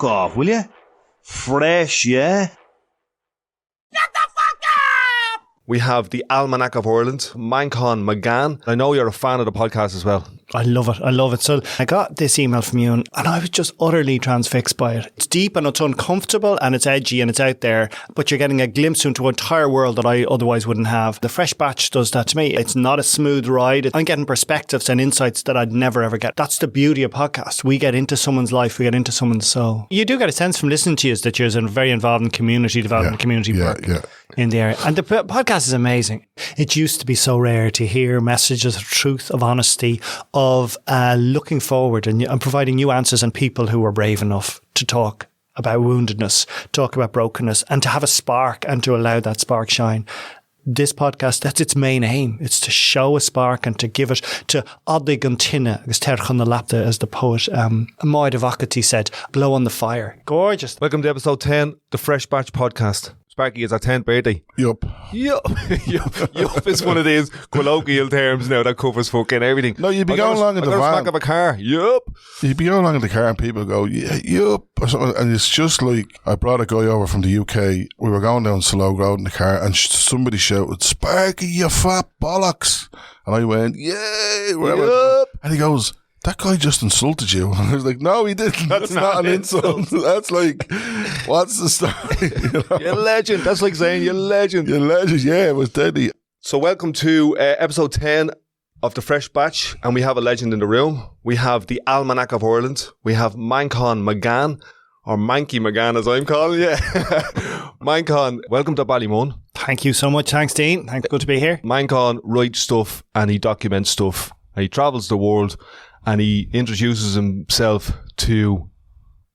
fuck off, will you? Fresh, yeah? We have the Almanac of Ireland, Manchán Magan. I know you're a fan of the podcast as well. I love it. I love it. So I got this email from you and I was just utterly transfixed by it. It's deep and it's uncomfortable and it's edgy and it's out there, but you're getting a glimpse into an entire world that I otherwise wouldn't have. The Fresh Batch does that to me. It's not a smooth ride. I'm getting perspectives and insights that I'd never ever get. That's the beauty of podcasts. We get into someone's life. We get into someone's soul. You do get a sense from listening to you that you're very involved in community development, community work in the area. And the podcast is amazing. It used to be so rare to hear messages of truth, of honesty, of looking forward and providing new answers, and people who were brave enough to talk about woundedness, talk about brokenness, and to have a spark and to allow that spark shine. This podcast, that's its main aim. It's to show a spark and to give it to Oddig Guntina, agus Terchon na Lapta, as the poet Maid of Ockhati said, blow on the fire. Gorgeous. Welcome to episode 10, the Fresh Batch podcast. Sparky, it's our 10th birthday. Yup. Yup is one of these colloquial terms now that covers fucking everything. No, you'd be going along in the van. Back of a car. Yup. You'd be going along in the car and people go, yeah, yup, or something. And it's just like, I brought a guy over from the UK. We were going down Slough Road in the car and somebody shouted, Sparky, you fat bollocks. And I went, yeah, whatever. Yup. And he goes, that guy just insulted you. And I was like, no, he didn't. That's not an insult. That's like, what's the story? You know? You're a legend. That's like saying you're a legend. You're a legend. Yeah, it was deadly. So welcome to episode 10 of the Fresh Batch, and we have a legend in the room. We have the Almanac of Ireland. We have Manchán Magan, or Manky Magan as I'm calling you. Manchán, welcome to Ballymun. Thank you so much. Thanks, Dean. Good to be here. Manchán writes stuff and he documents stuff. And he travels the world and he introduces himself to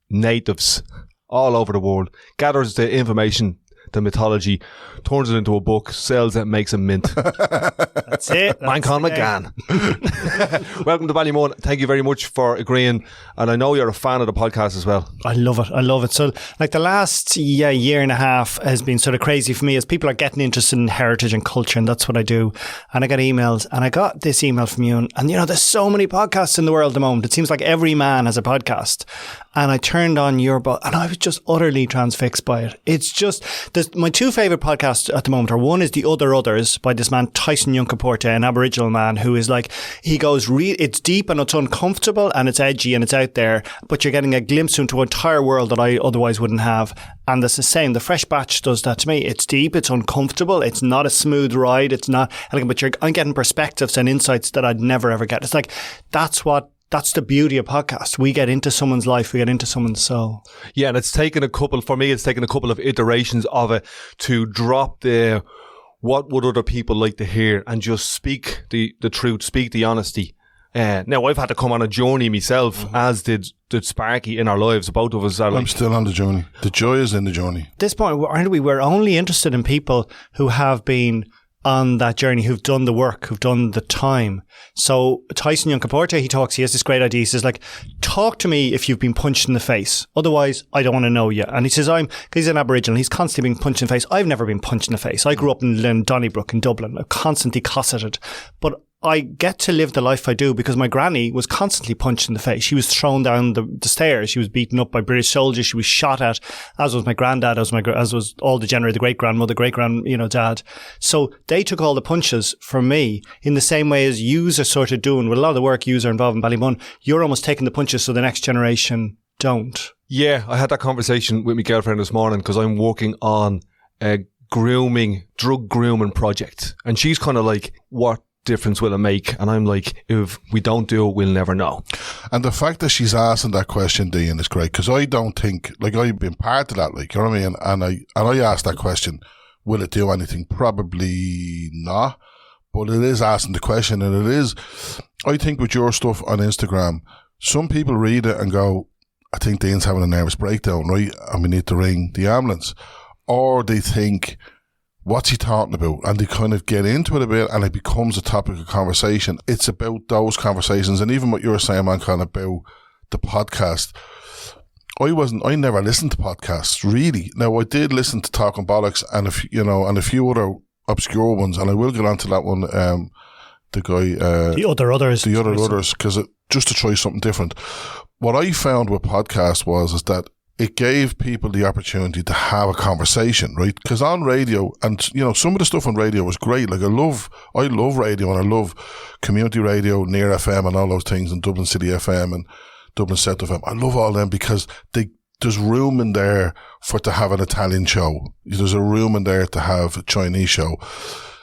natives all over the world, gathers the information, the mythology, turns it into a book, sells it, makes a mint. That's it. Manchán Magan. Welcome to Ballymun. Thank you very much for agreeing. And I know you're a fan of the podcast as well. I love it. I love it. So like the last year and a half has been sort of crazy for me as people are getting interested in heritage and culture, and that's what I do. And I got emails, and I got this email from you, and you know, there's so many podcasts in the world at the moment. It seems like every man has a podcast. And I turned on your book and I was just utterly transfixed by it. It's just, my two favourite podcasts at the moment are, one is The Other Others by this man, Tyson Yunkaporta, an Aboriginal man who is like, he goes, it's deep and it's uncomfortable and it's edgy and it's out there, but you're getting a glimpse into an entire world that I otherwise wouldn't have. And that's the same. The Fresh Batch does that to me. It's deep, it's uncomfortable, it's not a smooth ride, it's not, but I'm getting perspectives and insights that I'd never ever get. It's like, that's the beauty of podcasts. We get into someone's life, we get into someone's soul. Yeah, and it's taken a couple of iterations of it to drop the what would other people like to hear and just speak the truth, speak the honesty. Now, I've had to come on a journey myself, as did Sparky in our lives. Both of us are like... I'm still on the journey. The joy is in the journey. At this point, aren't we? We're only interested in people who have been on that journey, who've done the work, who've done the time. So Tyson Yunkaporta, he has this great idea. He says, like, talk to me if you've been punched in the face. Otherwise, I don't want to know you. And he says, he's an Aboriginal. He's constantly being punched in the face. I've never been punched in the face. I grew up in Donnybrook in Dublin. I'm constantly cosseted. But I get to live the life I do because my granny was constantly punched in the face. She was thrown down the stairs. She was beaten up by British soldiers. She was shot at, as was my granddad, as was all the generations, the great-grandmother, dad. So they took all the punches from me in the same way as yous are sort of doing with a lot of the work yous are involved in Ballymun. You're almost taking the punches so the next generation don't. Yeah, I had that conversation with my girlfriend this morning because I'm working on a drug grooming project. And she's kind of like, what difference will it make? And I'm like, if we don't do it, we'll never know. And the fact that she's asking that question, Dean, is great, because I don't think, like, I've been part of that, like, you know what I mean? And I asked that question, will it do anything? Probably not, but it is asking the question, and it is, I think with your stuff on Instagram, some people read it and go, I think Dean's having a nervous breakdown, right? And we need to ring the ambulance. Or they think, what's he talking about? And they kind of get into it a bit and it becomes a topic of conversation. It's about those conversations. And even what you were saying, man, kind of about the podcast. I never listened to podcasts, really. Now, I did listen to Talking Bollocks and a few other obscure ones. And I will get onto that one, the guy... The Other Others. Because just to try something different. What I found with podcasts is that it gave people the opportunity to have a conversation, right? Because on radio, and you know, some of the stuff on radio was great. Like I love radio, and I love community radio, Near FM, and all those things, and Dublin City FM and Dublin South FM. I love all them because there's room in there to have an Italian show. There's a room in there to have a Chinese show.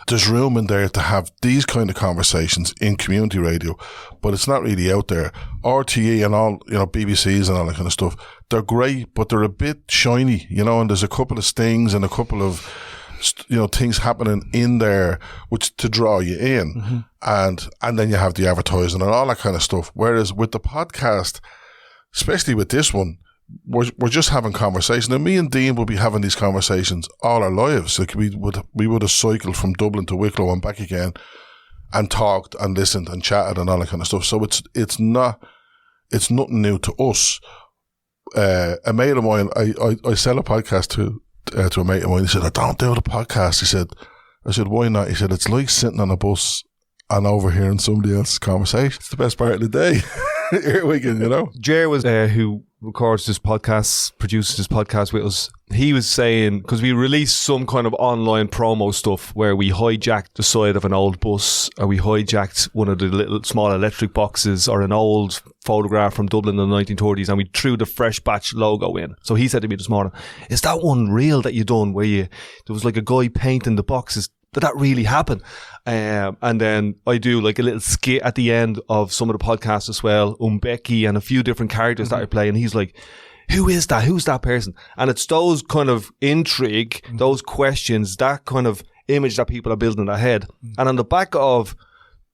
There's room in there to have these kind of conversations in community radio, but it's not really out there. RTE and all, you know, BBCs and all that kind of stuff, they're great, but they're a bit shiny, you know, and there's a couple of stings and a couple of, you know, things happening in there which to draw you in. And then you have the advertising and all that kind of stuff. Whereas with the podcast, especially with this one, we're just having conversations. And me and Dean will be having these conversations all our lives. Like we would have cycled from Dublin to Wicklow and back again and talked and listened and chatted and all that kind of stuff. So it's nothing new to us. A mate of mine, I sell a podcast to a mate of mine. He said, I don't do the podcast. I said, why not? He said, it's like sitting on a bus and overhearing somebody else's conversation. It's the best part of the day. Here we can, you know. Ger was who records this podcast, produces this podcast with us. He was saying, because we released some kind of online promo stuff where we hijacked the side of an old bus, or we hijacked one of the little small electric boxes, or an old photograph from Dublin in the 1930s, and we threw the Fresh Batch logo in. So he said to me this morning, is that one real that you done where there was like a guy painting the boxes? Did that really happen? And then I do like a little skit at the end of some of the podcasts as well, Becky and a few different characters that I play. And he's like, who is that? Who's that person? And it's those kind of intrigue, those questions, that kind of image that people are building in their head. And on the back of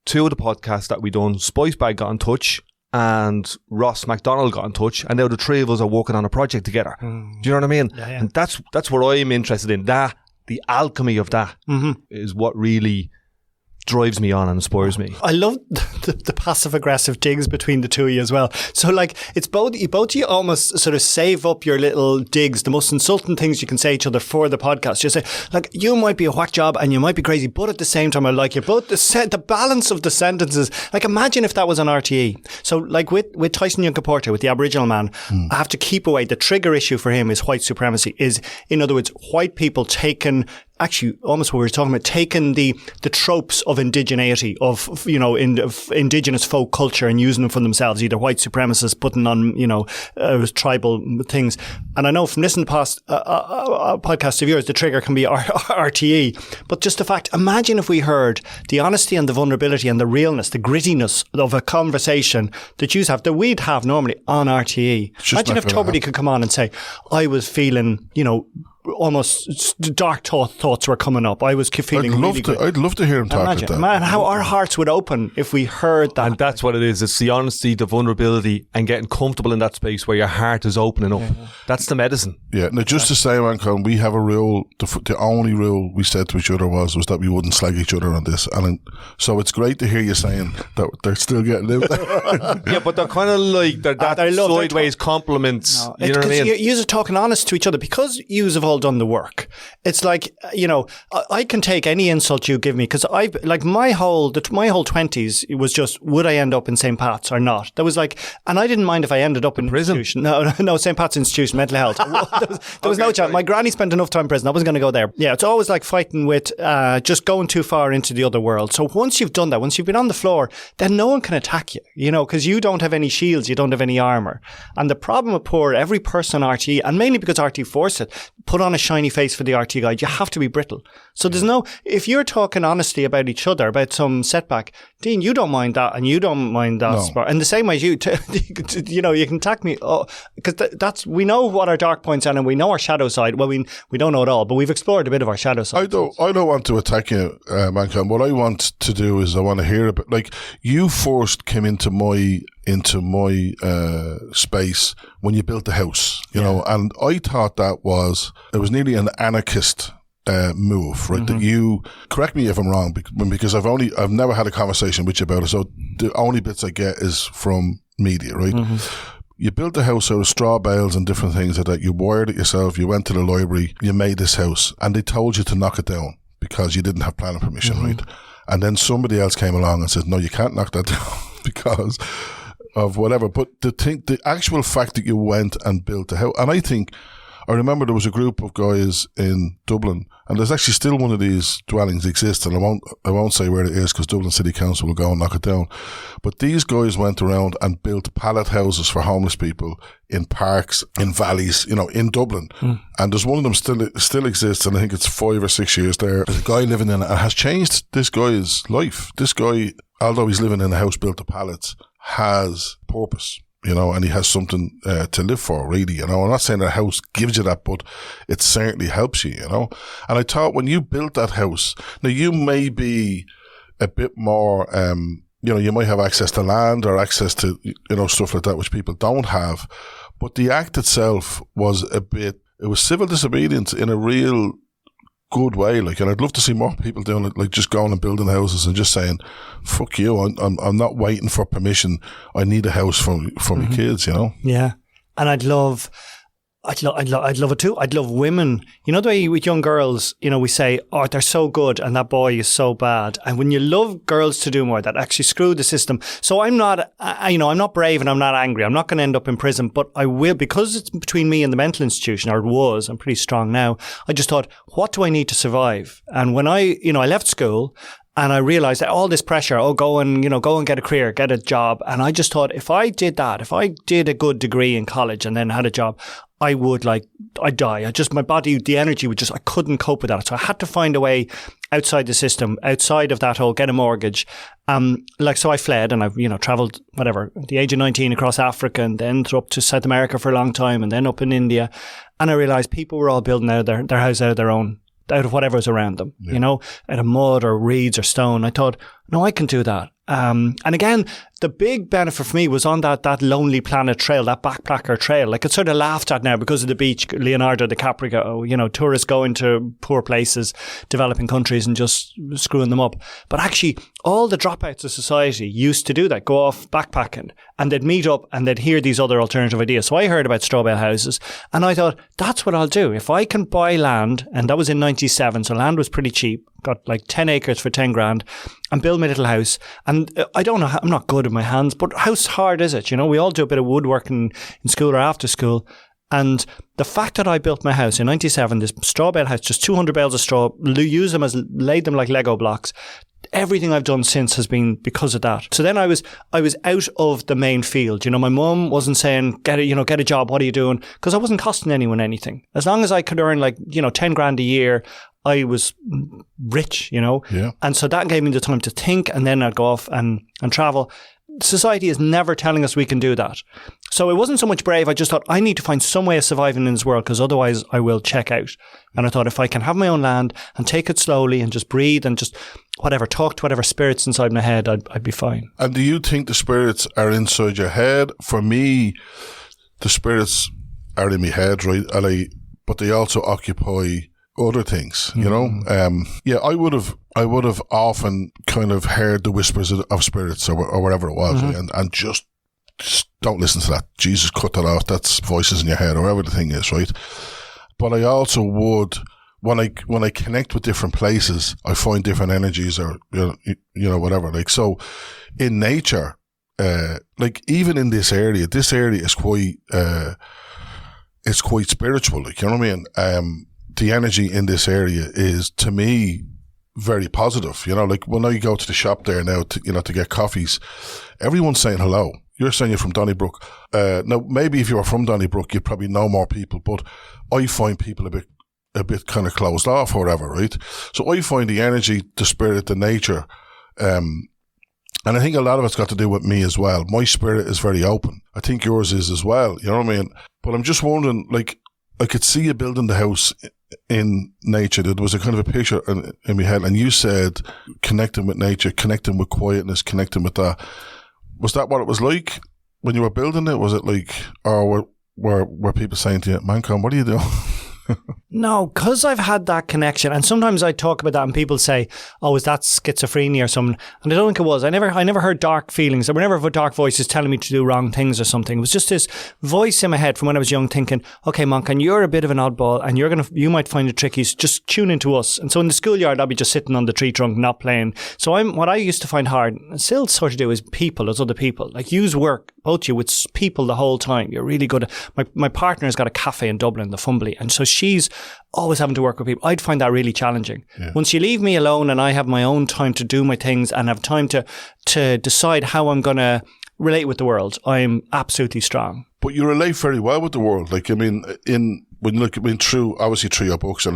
two of the podcasts that we done, Spice Bag got in touch and Ross MacDonald got in touch, and now the three of us are working on a project together. Do you know what I mean? Yeah. And that's what I'm interested in. The alchemy of that is what really drives me on and inspires me. I love the passive aggressive digs between the two of you as well. So like it's both of you almost sort of save up your little digs, the most insulting things you can say to each other for the podcast. You say like, you might be a whack job and you might be crazy, but at the same time I like you. Both the balance of the sentences. Like imagine if that was on RTE. So like with Tyson Yunkaporta, with the Aboriginal man, I have to keep away. The trigger issue for him is white supremacy. Is in other words, white people taking actually almost what we were talking about, taking the tropes of indigeneity, of, you know, of indigenous folk culture and using them for themselves, either white supremacists putting on, you know, tribal things. And I know from listening to past podcasts of yours, the trigger can be RTE. But just the fact, imagine if we heard the honesty and the vulnerability and the realness, the grittiness of a conversation that you have, that we'd have normally on RTE. Imagine if Tuberty could come on and say, I was feeling, you know, almost dark thoughts were coming up. I was feeling I'd love to hear him talk about that. Man, how our hearts would open if we heard that. And that's what it is. It's the honesty, the vulnerability, and getting comfortable in that space where your heart is opening up. Yeah. That's the medicine. Yeah. Now, just to say, Manchán, we have a rule. The only rule we said to each other was that we wouldn't slag each other on this. And so it's great to hear you saying that they're still getting out there. Yeah, but they're kind of like they're sideways compliments. No, you know what I mean? You're talking honest to each other because you've all done the work. It's like, you know, I can take any insult you give me because I like my whole 20s. It was just, would I end up in St. Pat's or not? That was like, and I didn't mind if I ended up in prison. Institution. No, St. Pat's institution, mental health. there was no chance. My granny spent enough time in prison. I wasn't going to go there. Yeah, it's always like fighting with just going too far into the other world. So once you've done that, once you've been on the floor, then no one can attack you, you know, because you don't have any shields, you don't have any armour. And the problem with every person on RT, and mainly because RT forced it, put on a shiny face for the RT guide, you have to be brittle. So there's if you're talking honestly about each other, about some setback, Dean, you don't mind that and you don't mind that. No. And the same way you know, you can attack me because we know what our dark points are and we know our shadow side. Well, we don't know it all, but we've explored a bit of our shadow side. I don't want to attack you, Manchán. What I want to do is I want to hear a bit, like you first came into my space when you built the house, you know, and I thought it was nearly an anarchist move, right? That you, correct me if I'm wrong, because I've never had a conversation with you about it, so the only bits I get is from media, right? You built the house out of straw bales and different things like that. You wired it yourself. You went to the library. You made this house, and they told you to knock it down because you didn't have planning permission, right? And then somebody else came along and said, "No, you can't knock that down because of whatever. But the actual fact that you went and built a house, and I remember there was a group of guys in Dublin, and there's actually still one of these dwellings exists, and I won't say where it is because Dublin City Council will go and knock it down. But these guys went around and built pallet houses for homeless people in parks, in valleys, in Dublin. And there's one of them still exists, and I think it's 5 or 6 years there. There's a guy living in it and has changed this guy's life. This guy, although he's living in a house built of pallets, has purpose. And he has something to live for, really. I'm not saying that a house gives you that, but it certainly helps you, And I thought when you built that house, now you may be a bit more, you might have access to land or access to, stuff like that, which people don't have. But the act itself was it was civil disobedience in a real good way, and I'd love to see more people doing it, just going and building houses and just saying, "Fuck you! I'm not waiting for permission. I need a house from my kids." Yeah, and I'd love it too. I'd love women. The way with young girls, we say, "Oh, they're so good," and that boy is so bad. And when you love girls to do more, that actually screw the system. So I'm not, I'm not brave and I'm not angry. I'm not going to end up in prison, but I will, because it's between me and the mental institution, or it was. I'm pretty strong now. I just thought, what do I need to survive? And when I left school. And I realized that all this pressure, go and get a career, get a job. And I just thought, if I did that, if I did a good degree in college and then had a job, I would I'd die. My body, the energy I couldn't cope with that. So I had to find a way outside the system, outside of that whole get a mortgage. So I fled and I've, traveled, whatever, at the age of 19 across Africa and then up to South America for a long time and then up in India. And I realized people were all building out their house out of their own, out of whatever was around them, out of mud or reeds or stone. I thought, no, I can do that. And again, the big benefit for me was on that Lonely Planet trail, that backpacker trail. It's sort of laughed at now because of the beach, Leonardo DiCaprio, tourists going to poor places, developing countries and just screwing them up. But actually, all the dropouts of society used to do that, go off backpacking, and they'd meet up and they'd hear these other alternative ideas. So I heard about straw bale houses and I thought, that's what I'll do. If I can buy land, and that was in 97, so land was pretty cheap, got 10 acres for 10 grand, and build my little house. And I don't know, I'm not good with my hands, but how hard is it? We all do a bit of woodworking in school or after school. And the fact that I built my house in 97, this straw bale house, just 200 bales of straw, laid them like Lego blocks. Everything I've done since has been because of that. So then I was out of the main field. My mum wasn't saying, get a job, what are you doing? Because I wasn't costing anyone anything. As long as I could earn 10 grand a year, I was rich, Yeah. And so that gave me the time to think, and then I'd go off and travel. Society is never telling us we can do that. So it wasn't so much brave. I just thought, I need to find some way of surviving in this world, because otherwise I will check out. And I thought, if I can have my own land and take it slowly and just breathe and just talk to whatever spirits inside my head, I'd be fine. And do you think the spirits are inside your head? For me, the spirits are in my head, right? But they also occupy other things, I would have often kind of heard the whispers of spirits or whatever it was, right? And just don't listen to that. Jesus, cut that off. That's voices in your head or whatever the thing is, right? But I also would, when I connect with different places, I find different energies or whatever. So in nature, even in this area is quite it's quite spiritual. You know what I mean? The energy in this area is, to me, very positive. When I go to the shop there now to get coffees, everyone's saying hello. You're saying you're from Donnybrook. Now, maybe if you were from Donnybrook, you'd probably know more people, but I find people a bit kind of closed off or whatever, right? So I find the energy, the spirit, the nature, and I think a lot of it's got to do with me as well. My spirit is very open. I think yours is as well. You know what I mean? But I'm just wondering, I could see you building the house in nature. There was a kind of a picture in my head, and you said connecting with nature, connecting with quietness, connecting with that. Was that what it was like when you were building it? Was it or were people saying to you, Manchán, what are you doing? No, because I've had that connection, and sometimes I talk about that and people say, oh, is that schizophrenia or something? And I don't think it was. I never heard dark feelings. There were never dark voices telling me to do wrong things or something. It was just this voice in my head from when I was young thinking, okay, Manchán, you're a bit of an oddball and you might find it tricky, so just tune into us. And so in the schoolyard, I'll be just sitting on the tree trunk, not playing. So what I used to find hard, and still sort of do, is people, as other people. Use work, both you, with people the whole time. You're really good. My partner's got a cafe in Dublin, the Fumbly, and so she's always having to work with people. I'd find that really challenging. Yeah. Once you leave me alone and I have my own time to do my things and have time to decide how I'm going to relate with the world, I'm absolutely strong. But you relate very well with the world. Like, I mean, when you look, through your books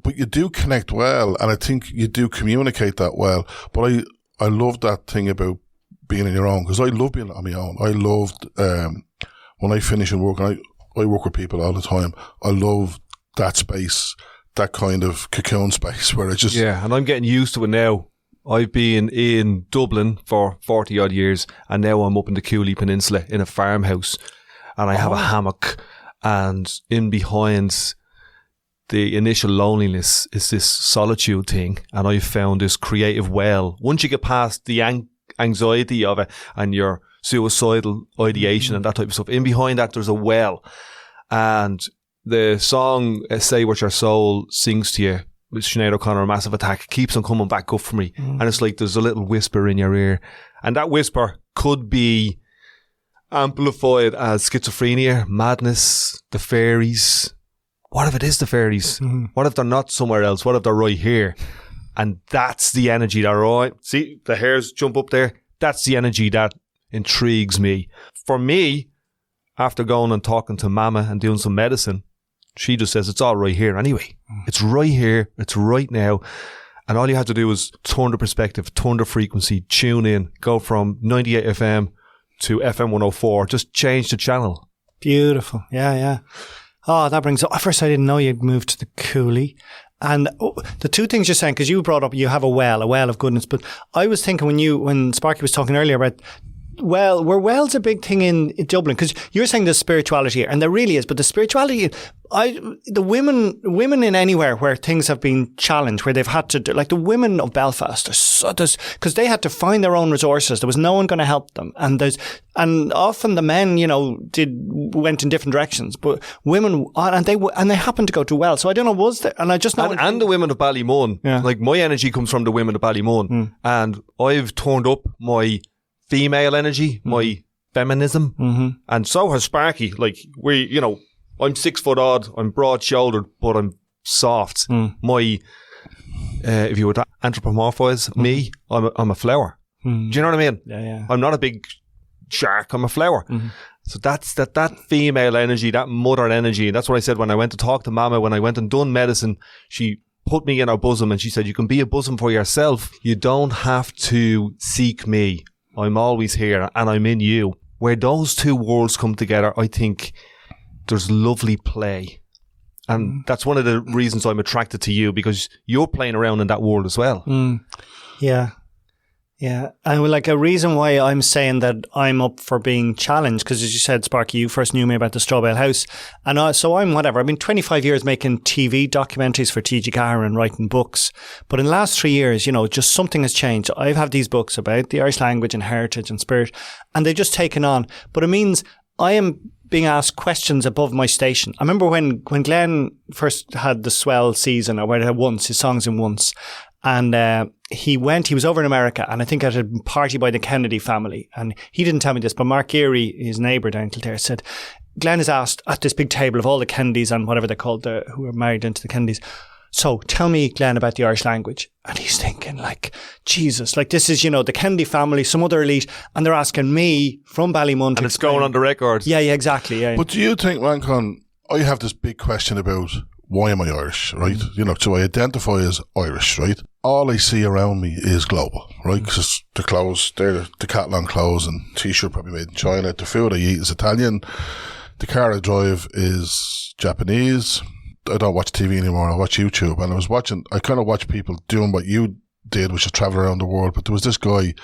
but you do connect well, and I think you do communicate that well. But I love that thing about being on your own, because I love being on my own. I loved, when I finish in work, and I work with people all the time, I love that space, that kind of cocoon space where it just... Yeah, and I'm getting used to it now. I've been in Dublin for 40 odd years, and now I'm up in the Cooley Peninsula in a farmhouse, and I have a hammock, and in behind the initial loneliness is this solitude thing, and I've found this creative well. Once you get past the anxiety of it and your suicidal ideation and that type of stuff, in behind that there's a well, and the song Say What Your Soul Sings to You with Sinead O'Connor, Massive Attack, keeps on coming back up for me, and it's like there's a little whisper in your ear, and that whisper could be amplified as schizophrenia, madness, the fairies. What if it is the fairies? What if they're not somewhere else? What if they're right here? And that's the energy that, right? See, the hairs jump up there. That's the energy that intrigues me. For me, after going and talking to Mama and doing some medicine, she just says it's all right here anyway. It's right here. It's right now. And all you have to do is turn the perspective, turn the frequency, tune in, go from 98 FM to FM 104. Just change the channel. Beautiful. Yeah. Oh, that brings up... First, I didn't know you'd moved to the Cooley. And the two things you're saying, because you brought up you have a well of goodness, but I was thinking when Sparky was talking earlier about, well, were wells a big thing in Dublin? Because you're saying there's spirituality here, and there really is, but the spirituality, the women in anywhere where things have been challenged, where they've had to do, like the women of Belfast, because they had to find their own resources. There was no one going to help them, and often the men, went in different directions, but women, and they happened to go to well. So I don't know, was there? And I just know, and the women of Ballymun, like my energy comes from the women of Ballymun, and I've turned up my female energy, my feminism, and so has Sparky. Like I'm 6 foot odd, I'm broad shouldered, but I'm soft. My, if you would anthropomorphize me, I'm a flower. Do you know what I mean? Yeah. I'm not a big shark, I'm a flower. So that's that female energy, that mother energy. And that's what I said when I went to talk to Mama, when I went and done medicine. She put me in her bosom and she said, you can be a bosom for yourself. You don't have to seek me. I'm always here and I'm in you. Where those two worlds come together, I think there's lovely play. And that's one of the reasons I'm attracted to you, because you're playing around in that world as well. Yeah. And like a reason why I'm saying that I'm up for being challenged, because as you said, Sparky, you first knew me about the Strawbell House. And so I'm whatever. I've been 25 years making TV documentaries for TG Carr and writing books. But in the last 3 years, just something has changed. I have these books about the Irish language and heritage and spirit, and they've just taken on. But it means I am being asked questions above my station. I remember when Glenn first had the Swell season, or his songs in Once, and he was over in America, and I think at a party by the Kennedy family, and he didn't tell me this, but Mark Geary, his neighbour down in Kildare, said, Glenn is asked at this big table of all the Kennedys and whatever they're called, who are married into the Kennedys, so tell me, Glenn, about the Irish language. And he's thinking like, Jesus, like this is, the Kennedy family, some other elite, and they're asking me from Ballymun. And it's going on the record. Yeah, exactly. Yeah. But do you think, Manchán, I have this big question about why am I Irish, right? So I identify as Irish, right? All I see around me is global, right? Because the clothes, they're the Decathlon clothes and t-shirt probably made in China. The food I eat is Italian. The car I drive is Japanese. I don't watch TV anymore. I watch YouTube. And I kind of watch people doing what you did, which is travel around the world. But there was this guy,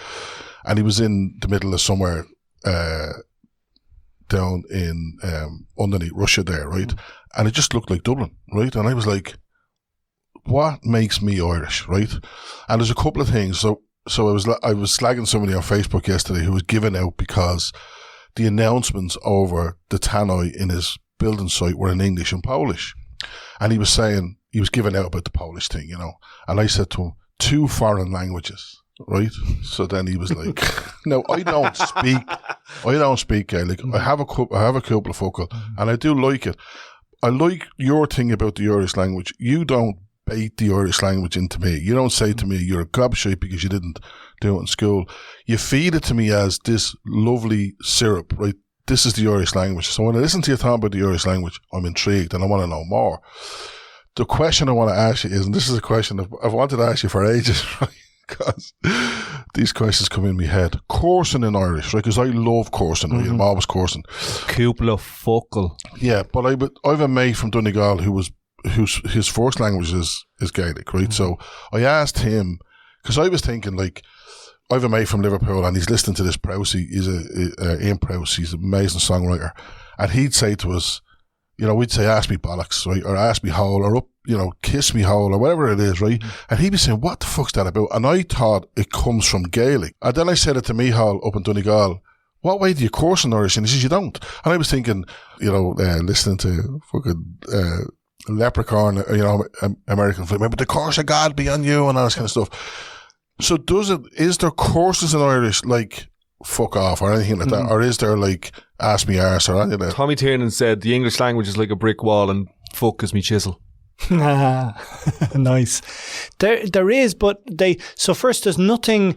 and he was in the middle of somewhere down in underneath Russia there, right? And it just looked like Dublin, right? And I was like, what makes me Irish, right? And there's a couple of things. So I was slagging somebody on Facebook yesterday who was given out because the announcements over the tannoy in his building site were in English and Polish. And he was saying, he was giving out about the Polish thing, And I said to him, 2 foreign languages, right? So then he was like, "No, I don't speak Gaelic. I have a couple of focal, and I do like it. I like your thing about the Irish language. You don't bait the Irish language into me. You don't say to me, you're a gobshite because you didn't do it in school. You feed it to me as this lovely syrup, right? This is the Irish language. So when I listen to you talk about the Irish language, I'm intrigued and I want to know more. The question I want to ask you is, and this is a question I've wanted to ask you for ages, right? Because these questions come in my head. Coursing in Irish, right? Because I love coursing, right? I'm always coursing. Cúpla focal. Yeah, but I have a mate from Donegal whose his first language is Gaelic, right? So I asked him, because I was thinking, like, I have a mate from Liverpool and he's listening to this Prowse. He's Ian Prowse. He's an amazing songwriter. And he'd say to us, you know, we'd say, ask me bollocks, right? Or ask me hole, or up, you know, kiss me hole, or whatever it is, right? And he'd be saying, what the fuck's that about? And I thought it comes from Gaelic. And then I said it to Michal up in Donegal, what way do you course in Irish? And he says, you don't. And I was thinking, you know, listening to fucking Leprechaun, you know, American film, but the course of God be on you and all this kind of stuff. So is there courses in Irish like fuck off or anything like that? Or is there like ask me arse or anything like that? Tommy Tiernan said the English language is like a brick wall and fuck is me chisel. Nice. There is, but so first there's nothing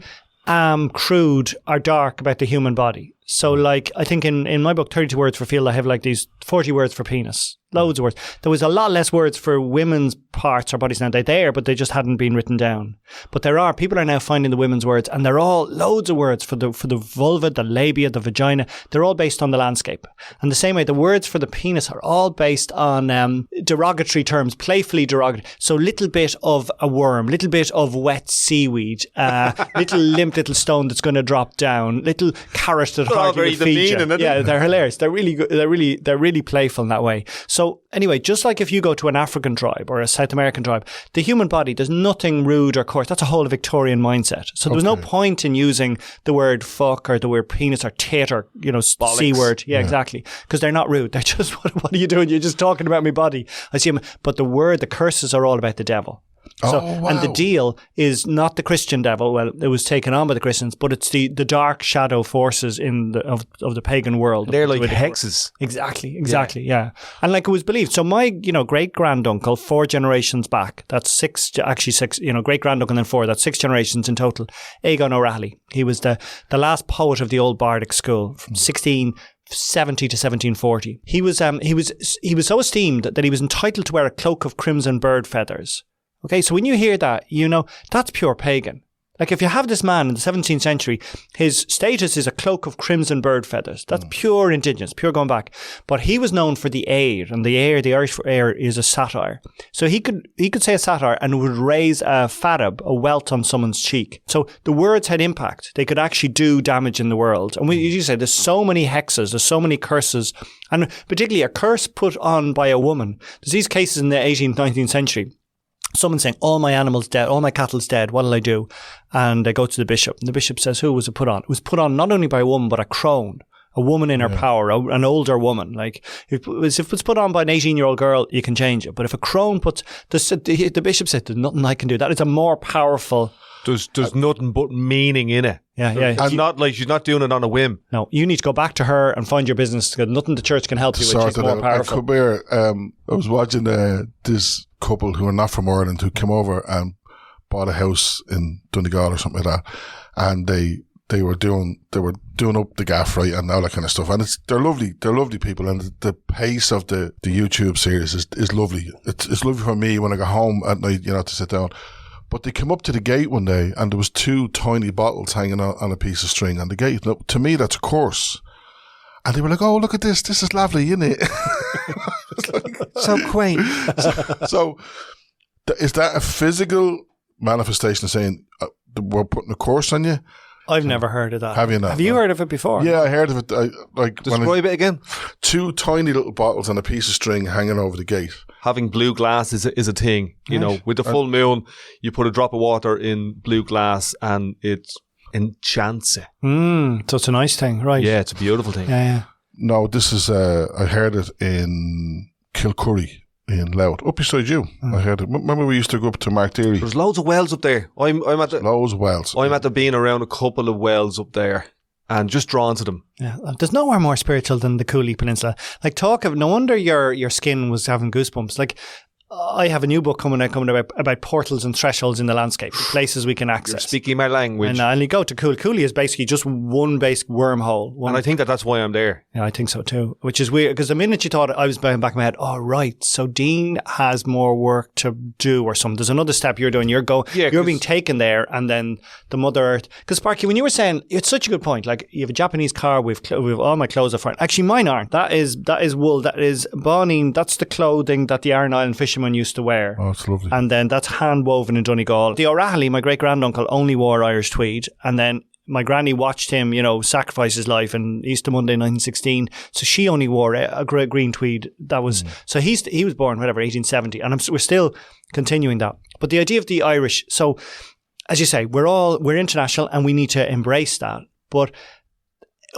crude or dark about the human body. So like, I think in my book, 32 words for field, I have like these 40 words for penis. Loads of words. There was a lot less words for women's parts or bodies now. They're there, but they just hadn't been written down. But people are now finding the women's words, and they're all loads of words for the vulva, the labia, the vagina. They're all based on the landscape. And the same way, the words for the penis are all based on derogatory terms, playfully derogatory. So little bit of a worm, little bit of wet seaweed, little limp little stone that's going to drop down, little carrot that hardly would feed you. Yeah, they're hilarious. They're really good. They're really playful in that way. So anyway, just like if you go to an African tribe or a South American tribe, the human body, there's nothing rude or coarse. That's a whole Victorian mindset. So there was no point in using the word fuck or the word penis or tit or, you know, C word. Yeah, exactly. Because they're not rude. They're just, what are you doing? You're just talking about my body. I see them. But the curses are all about the devil. So, wow. And the deal is not the Christian devil. Well, it was taken on by the Christians, but it's the dark shadow forces of the pagan world. They're like hexes. Exactly. Yeah. And like it was believed. So my, great granduncle, 4 generations back, that's six, great granduncle and then 4, that's 6 generations in total. Aegon O'Reilly. He was the last poet of the old Bardic school from 1670 to 1740. He was so esteemed that he was entitled to wear a cloak of crimson bird feathers. Okay, so when you hear that, that's pure pagan. Like if you have this man in the 17th century, his status is a cloak of crimson bird feathers. That's pure indigenous, pure going back. But he was known for the air, and the Irish for air is a satire. So he could say a satire and would raise a farab, a welt on someone's cheek. So the words had impact. They could actually do damage in the world. And as you say, there's so many hexes, there's so many curses, and particularly a curse put on by a woman. There's these cases in the 18th, 19th century. Someone saying, all my animals dead, all my cattle's dead, what'll I do? And they go to the bishop. And the bishop says, who was it put on? It was put on not only by a woman, but a crone, a woman in her power, an older woman. Like, if it's put on by an 18-year-old girl, you can change it. But if a crone puts, the bishop said, there's nothing I can do. That is a more powerful... There's nothing but meaning in it. Yeah. It's not like she's not doing it on a whim. No, you need to go back to her and find your business. Nothing the church can help you with. She's more powerful. Come here, I was watching this couple who are not from Ireland who came over and bought a house in Donegal or something like that, and they were doing up the gaff, right, and all that kind of stuff. And they're lovely people, and the pace of the YouTube series is lovely. It's lovely for me when I go home at night, to sit down. But they came up to the gate one day and there was 2 tiny bottles hanging on a piece of string on the gate. Now, to me, that's a course. And they were like, oh, look at this. This is lovely, isn't it? So quaint. So, is that a physical manifestation of saying, we're putting a course on you? I've never heard of that. Have you not? Have you heard of it before? Yeah, I heard of it. Describe it again. 2 tiny little bottles on a piece of string hanging over the gate. Having blue glass is a thing. With the full moon, you put a drop of water in blue glass and it enchants it. So it's a nice thing, right? Yeah, it's a beautiful thing. Yeah. No, this is, I heard it in Kilcurry in Louth, up beside you. I heard it. Remember we used to go up to Mark Deary? There's loads of wells up there. I'm at the Loads of wells. I'm at the being around a couple of wells up there and just drawn to them. Yeah, there's nowhere more spiritual than the Cooley Peninsula. Like, no wonder your skin was having goosebumps. Like, I have a new book coming out about portals and thresholds in the landscape, places we can access. You're speaking my language. And you go to Cooley. Cooley is basically just one basic wormhole. And I think that's why I'm there. Yeah, I think so too. Which is weird, because the minute you thought, I was back in my head, oh, right, so Dean has more work to do or something. There's another step you're doing. You're being taken there, and then the Mother Earth. Because, Sparky, when you were saying, it's such a good point. Like, you have a Japanese car, we've all my clothes are fine. Actually, mine aren't. That is wool. That is boning. That's the clothing that the Aran Island fishermen used to wear. Oh, it's lovely. And then that's hand woven in Donegal. The O'Rahilly, my great granduncle, only wore Irish tweed, and then my granny watched him, sacrifice his life in Easter Monday 1916. So she only wore a green tweed. That was so he was born 1870, and we're still continuing that. But the idea of the Irish. So as you say, we're international, and we need to embrace that. But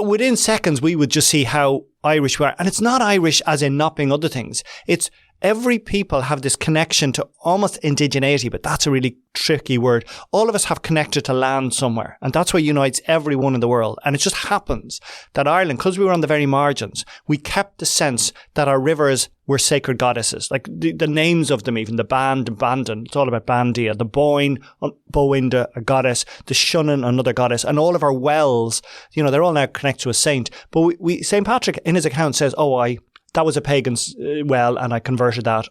within seconds, we would just see how Irish we are, and it's not Irish as in not being other things. It's every people have this connection to almost indigeneity, but that's a really tricky word. All of us have connected to land somewhere, and that's what unites everyone in the world. And it just happens that Ireland, because we were on the very margins, we kept the sense that our rivers were sacred goddesses. Like the names of them, even the Bandon, it's all about Bandia, the Boyne, Boinda, a goddess, the Shunnan, another goddess, and all of our wells, they're all now connected to a saint. But St. Patrick in his account says, that was a pagan's well, and I converted that.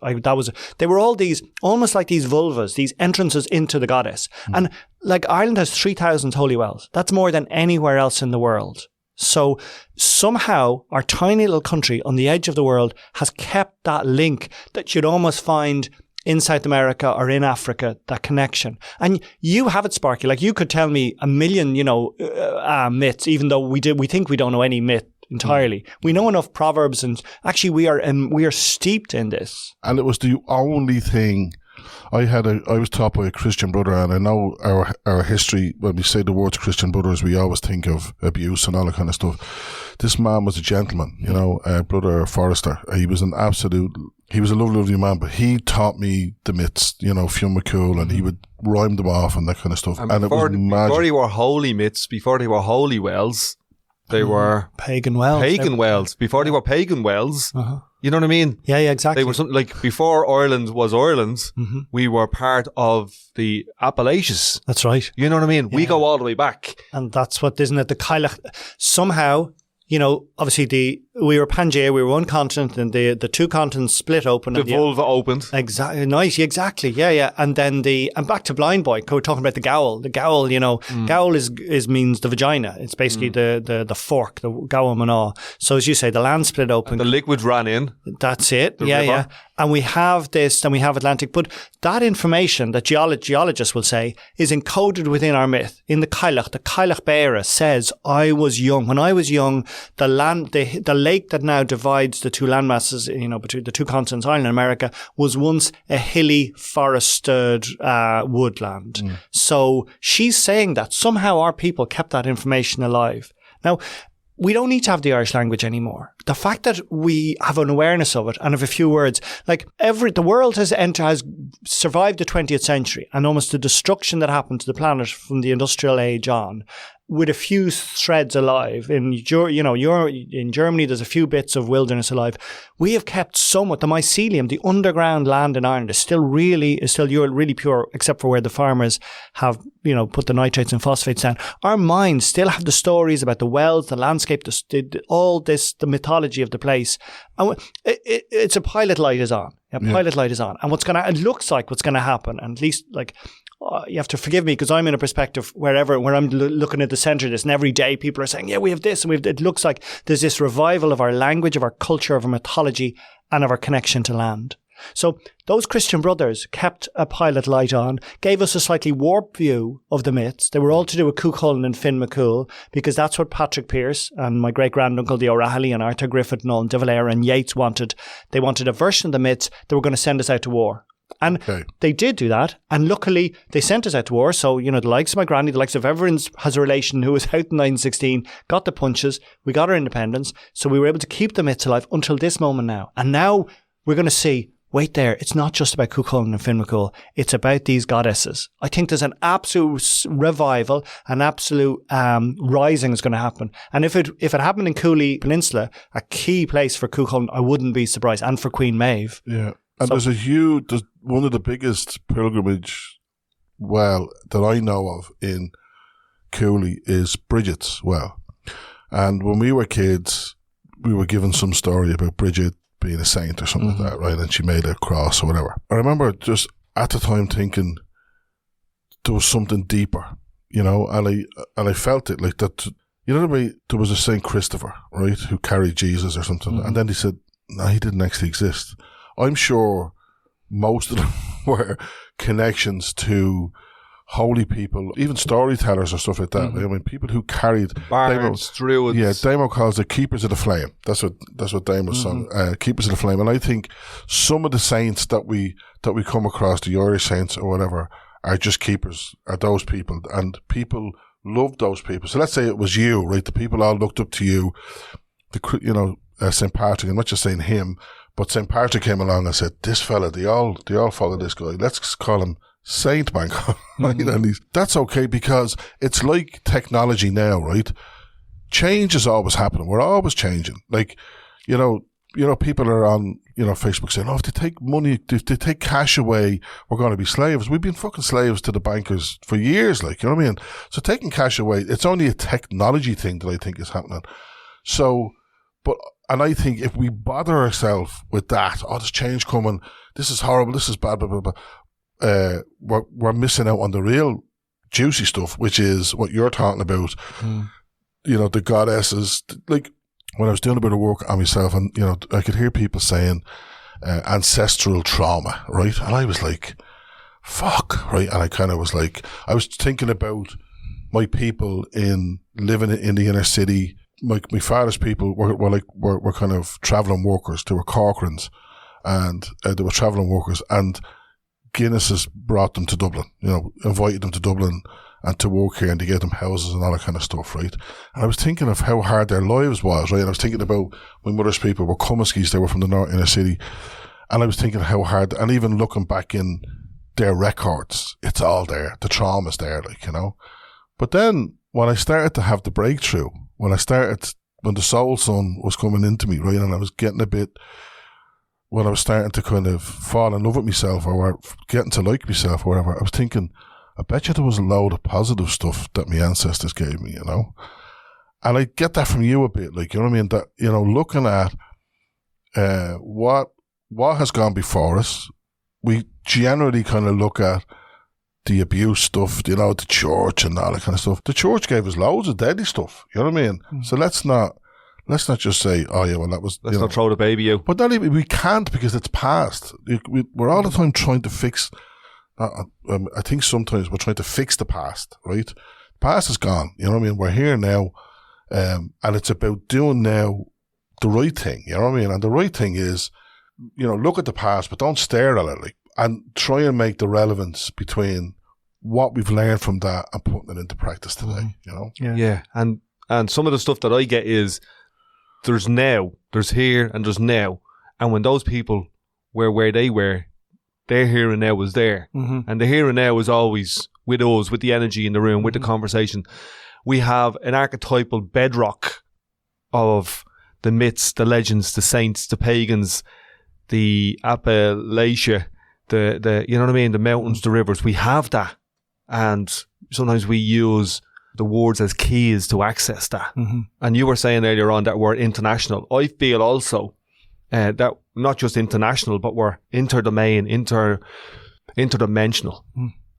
They were all these, almost like these vulvas, these entrances into the goddess. And like Ireland has 3,000 holy wells. That's more than anywhere else in the world. So somehow our tiny little country on the edge of the world has kept that link that you'd almost find in South America or in Africa, that connection. And you have it, Sparky. Like, you could tell me a million, myths, even though we think we don't know any myth entirely. We know enough proverbs, and actually we are steeped in this. And it was the only thing I was taught by a Christian brother, and I know our history, when we say the words Christian brothers, we always think of abuse and all that kind of stuff. This man was a gentleman, Brother Forrester. He was a lovely, lovely man, but he taught me the myths, Fionn McCool, and he would rhyme them off and that kind of stuff. And it was magic. Before they were holy myths, before they were holy wells, they were pagan wells. Before they were pagan wells. You know what I mean? Yeah, exactly. They were something like, before Ireland was Ireland, we were part of the Appalachians. That's right. You know what I mean? Yeah. We go all the way back. And that's what, isn't it? The Cailleach, somehow, obviously we were Pangaea, we were one continent, and the two continents split open. The vulva opened. Exactly. Nice. Exactly. Yeah. And then and back to Blind Boy, we're talking about the gowl. The gowl, gowl means the vagina. It's basically the fork, the gowl mana. So as you say, the land split open. And the liquid ran in. That's it. The river. Yeah. And we have this, and we have Atlantic. But that information that geologists will say is encoded within our myth. In the Cailleach Beara says, I was young. When I was young, the lake that now divides the two landmasses, between the two continents, Ireland and America, was once a hilly, forested woodland. So she's saying that somehow our people kept that information alive. Now, we don't need to have the Irish language anymore. The fact that we have an awareness of it and have a few words, like the world has survived the 20th century and almost the destruction that happened to the planet from the industrial age on, with a few threads alive. In Germany, there's a few bits of wilderness alive. We have kept somewhat. The mycelium, the underground land in Ireland, is still really pure, except for where the farmers have, put the nitrates and phosphates down. Our minds still have the stories about the wells, the landscape, the mythology of the place. And it's a pilot light is on. Pilot light is on. And it looks like what's going to happen, and at least you have to forgive me because I'm in a perspective where I'm looking at the centre of this, and every day people are saying, yeah, we have this, and it looks like there's this revival of our language, of our culture, of our mythology, and of our connection to land. So those Christian brothers kept a pilot light on, gave us a slightly warped view of the myths. They were all to do with Cuchulainn and Finn McCool, because that's what Patrick Pearse and my great-granduncle, the O'Rahilly, and Arthur Griffith and Nolan de Valera and Yeats wanted. They wanted a version of the myths that were going to send us out to war. And they did do that, and luckily they sent us out to war. So, the likes of my granny, the likes of everyone has a relation who was out in 1916, got the punches, we got our independence, so we were able to keep the myths alive until this moment now. And now we're going to see wait there, it's not just about Cuchulainn and Finmacul, it's about these goddesses. I think there's an absolute revival, an absolute rising is going to happen. And if it happened in Cooley Peninsula, a key place for Cuchulainn, I wouldn't be surprised, and for Queen Maeve. Yeah. And there's one of the biggest pilgrimage well that I know of in Cooley is Bridget's well. And when we were kids, we were given some story about Bridget being a saint or something like that, right? And she made a cross or whatever. I remember just at the time thinking there was something deeper, you know, and I felt it like that. You know the way there was a Saint Christopher, right, who carried Jesus or something, and then he said, no, he didn't actually exist. I'm sure most of them were connections to holy people, even storytellers or stuff like that. I mean, people who carried bards, druids. Yeah, Damo calls it keepers of the flame. That's what Damo's song, keepers of the flame. And I think some of the saints that we come across, the Irish saints or whatever, are just keepers, are those people, and people love those people. So let's say it was you, right? The people all looked up to you. St. Patrick. I'm not just saying him, but St. Patrick came along and said, "This fella, they all follow this guy. Let's call him Saint Manchán." And that's okay, because it's like technology now, right? Change is always happening. We're always changing. Like, you know, people are on, Facebook saying, "Oh, if they take money, if they take cash away, we're going to be slaves." We've been fucking slaves to the bankers for years, like, you know what I mean? So taking cash away, it's only a technology thing that I think is happening. So, and I think if we bother ourselves with that, there's change coming, this is horrible, this is bad, blah, blah, blah, we're missing out on the real juicy stuff, which is what you're talking about. The goddesses. Like, when I was doing a bit of work on myself, and, I could hear people saying ancestral trauma, right? And I was like, fuck, right? And I kind of was like, I was thinking about my people living in the inner city. My father's people were kind of travelling workers. They were Corcorans, and they were travelling workers, and Guinness has brought them to Dublin, invited them to Dublin and to work here, and to get them houses and all that kind of stuff, right? And I was thinking of how hard their lives was, right? And I was thinking about my mother's people were Cummiskis, they were from the north inner city, and I was thinking how hard, and even looking back in their records, it's all there, the trauma's there, But then, when I started to have the breakthrough, when the soul sun was coming into me, right, and I was getting when I was starting to kind of fall in love with myself, or getting to like myself or whatever, I was thinking, I bet you there was a load of positive stuff that my ancestors gave me, And I get that from you a bit, like, you know what I mean? That, looking at what has gone before us, we generally kind of look at the abuse stuff, the church and all that kind of stuff. The church gave us loads of deadly stuff, you know what I mean? So let's not just say, oh yeah, well that was... Let's not throw the baby out. But not even, we can't, because it's past. We're all the time trying to fix... I think sometimes we're trying to fix the past, right? The past is gone, you know what I mean? We're here now, and it's about doing now the right thing, you know what I mean? And the right thing is, look at the past, but don't stare at it, and try and make the relevance between what we've learned from that and putting it into practice today, Yeah. And some of the stuff that I get is there's now, there's here, and there's now. And when those people were where they were, their here and now was there. And the here and now is always with us, with the energy in the room, with the conversation. We have an archetypal bedrock of the myths, the legends, the saints, the pagans, the Appalachia, the you know what I mean, the mountains, the rivers. We have that, and sometimes we use the words as keys to access that. And you were saying earlier on that we're international. I feel also that not just international, but we're interdomain, interdimensional.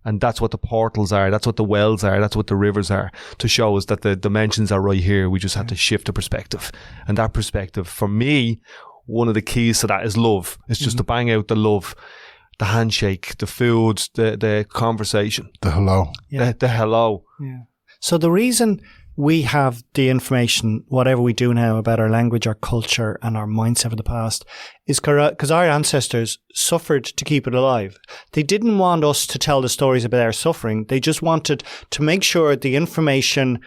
And that's what the portals are, that's what the wells are, that's what the rivers are, to show us that the dimensions are right here. We just have to shift the perspective. And that perspective, for me, one of the keys to that is love. It's just to bang out the love, the handshake, the food, the conversation. The hello. Yeah. The hello. Yeah. So the reason we have the information, whatever we do now, about our language, our culture, and our mindset of the past, is because our ancestors suffered to keep it alive. They didn't want us to tell the stories about their suffering. They just wanted to make sure the information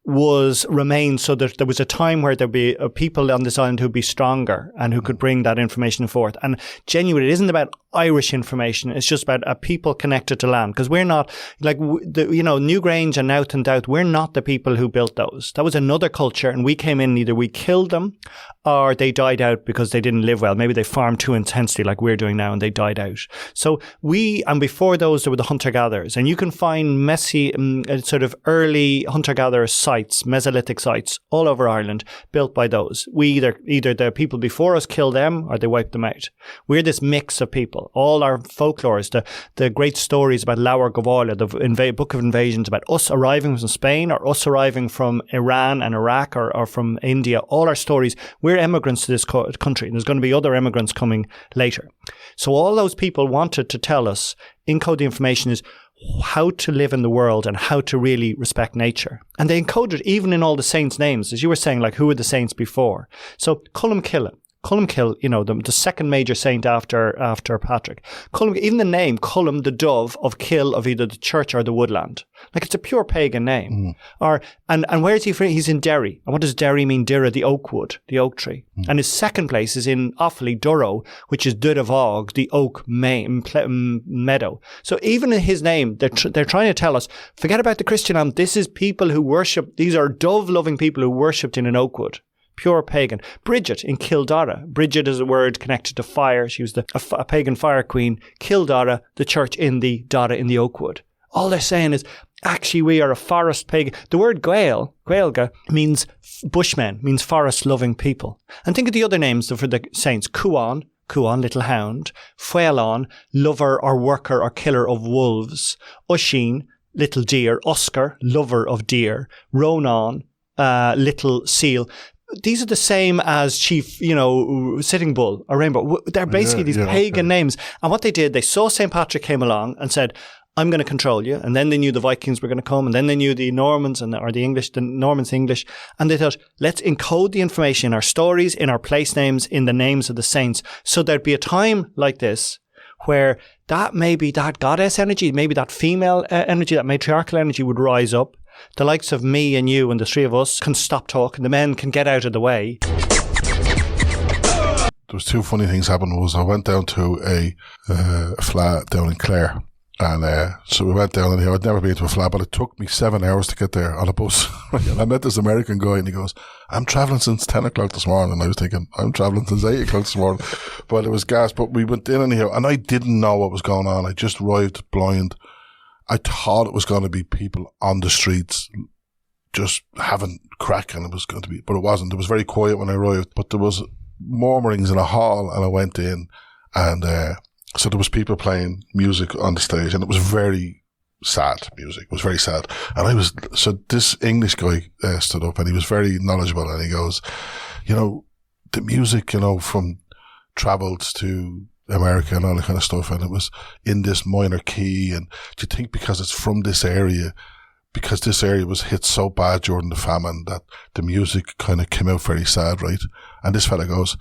remained so that there was a time where there'd be people on this island who'd be stronger and who could bring that information forth. And genuinely, it isn't about Irish information. It's just about a people connected to land. Because we're not, like, Newgrange and Nowth and Doubt, we're not the people who built those. That was another culture, and we came in, either we killed them or they died out because they didn't live well. Maybe they farmed too intensely like we're doing now and they died out. So and before those, there were the hunter-gatherers. And you can find messy, sort of early hunter-gatherer sites, Mesolithic sites, all over Ireland, built by those. We either the people before us killed them or they wiped them out. We're this mix of people. All our folklores, the great stories about Laur Gavola, the Book of Invasions, about us arriving from Spain or us arriving from Iran and Iraq or from India, all our stories, we're immigrants to this country, and there's going to be other immigrants coming later. So all those people wanted to tell us, encode the information is how to live in the world and how to really respect nature. And they encoded it even in all the saints' names, as you were saying, like who were the saints before. So Columcille, the second major saint after Patrick. Cullum, even the name, Cullum, the dove of kill of either the church or the woodland. Like, it's a pure pagan name. And where is he from? He's in Derry. And what does Derry mean? Dira, the oak wood, the oak tree. And his second place is in Offaly, Durrow, which is Dudavog, the oak meadow. So even in his name, they're trying to tell us, forget about the Christian. This is people who worship, these are dove-loving people who worshipped in an oak wood. Pure pagan. Bridget in Kildara. Bridget is a word connected to fire. She was a pagan fire queen. Kildara, the church in the Dara in the Oakwood. All they're saying is, actually, we are a forest pagan. The word Gaelga, means bushmen, means forest-loving people. And think of the other names for the saints. Cuan, little hound. Fuelon, lover or worker or killer of wolves. Ushin, little deer. Oscar, lover of deer. Ronan, little seal. These are the same as Chief, Sitting Bull or Rainbow. They're basically these pagan names. And what they did, they saw St. Patrick came along and said, I'm going to control you. And then they knew the Vikings were going to come. And then they knew the Normans the Normans English. And they thought, let's encode the information in our stories, in our place names, in the names of the saints. So there'd be a time like this where that goddess energy, maybe that female energy, that matriarchal energy would rise up. The likes of me and you and the three of us can stop talking. The men can get out of the way. There was two funny things happened. I went down to a flat down in Clare. And so we went down, and I'd never been to a flat, but it took me 7 hours to get there on a bus. And I met this American guy, and he goes, I'm travelling since 10 o'clock this morning. And I was thinking, I'm travelling since 8 o'clock this morning. But it was gas. But we went in anyhow, and I didn't know what was going on. I just arrived blind. I thought it was going to be people on the streets just having crack, and it was going to be, but it wasn't. It was very quiet when I arrived, but there was murmurings in a hall, and I went in, and so there was people playing music on the stage, and it was very sad music. It was very sad. And so this English guy stood up, and he was very knowledgeable, and he goes, the music, from travelled to America and all that kind of stuff, and it was in this minor key, and do you think because it's from this area, because this area was hit so bad during the famine, that the music kind of came out very sad, right? And this fella goes,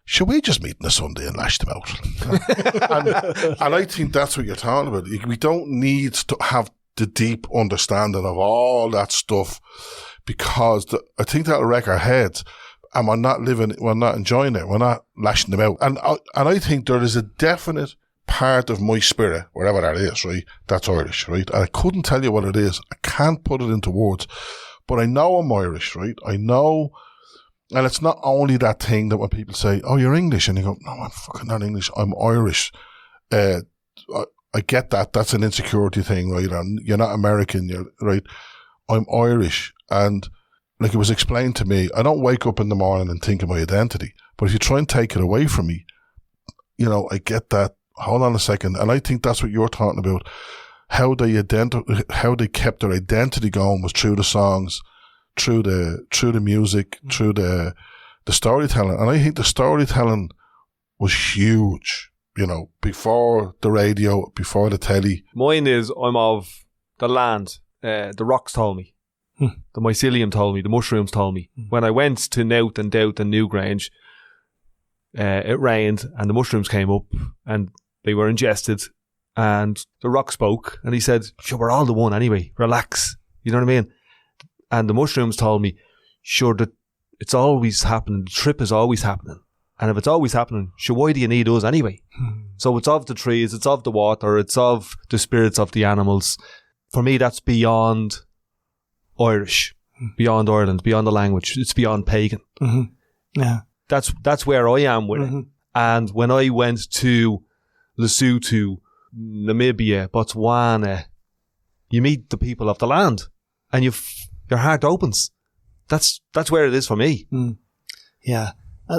should we just meet on a Sunday and lash them out? and I think that's what you're talking about. We don't need to have the deep understanding of all that stuff, because I think that'll wreck our heads. And we're not enjoying it. We're not lashing them out. And I think there is a definite part of my spirit, wherever that is, right? That's Irish, right? And I couldn't tell you what it is. I can't put it into words. But I know I'm Irish, right? I know. And it's not only that thing that when people say, oh, you're English. And you go, no, I'm fucking not English. I'm Irish. I get that. That's an insecurity thing, right? And you're not American, right? I'm Irish. And like it was explained to me, I don't wake up in the morning and think of my identity. But if you try and take it away from me, I get that. Hold on a second. And I think that's what you're talking about. How they kept their identity going was through the songs, through the music, through the storytelling. And I think the storytelling was huge, before the radio, before the telly. Mine is, I'm of the land. The rocks told me. The mycelium told me, the mushrooms told me. When I went to Nowth and Doubt and Newgrange, it rained and the mushrooms came up and they were ingested, and the rock spoke and he said, sure, we're all the one anyway, relax. You know what I mean? And the mushrooms told me, sure, that it's always happening. The trip is always happening. And if it's always happening, sure, why do you need us anyway? So it's of the trees, it's of the water, it's of the spirits of the animals. For me, that's beyond Irish, beyond Ireland, beyond the language. It's beyond pagan. Yeah. That's where I am with it. And when I went to Lesotho, Namibia, Botswana, you meet the people of the land and your heart opens. That's where it is for me. Yeah.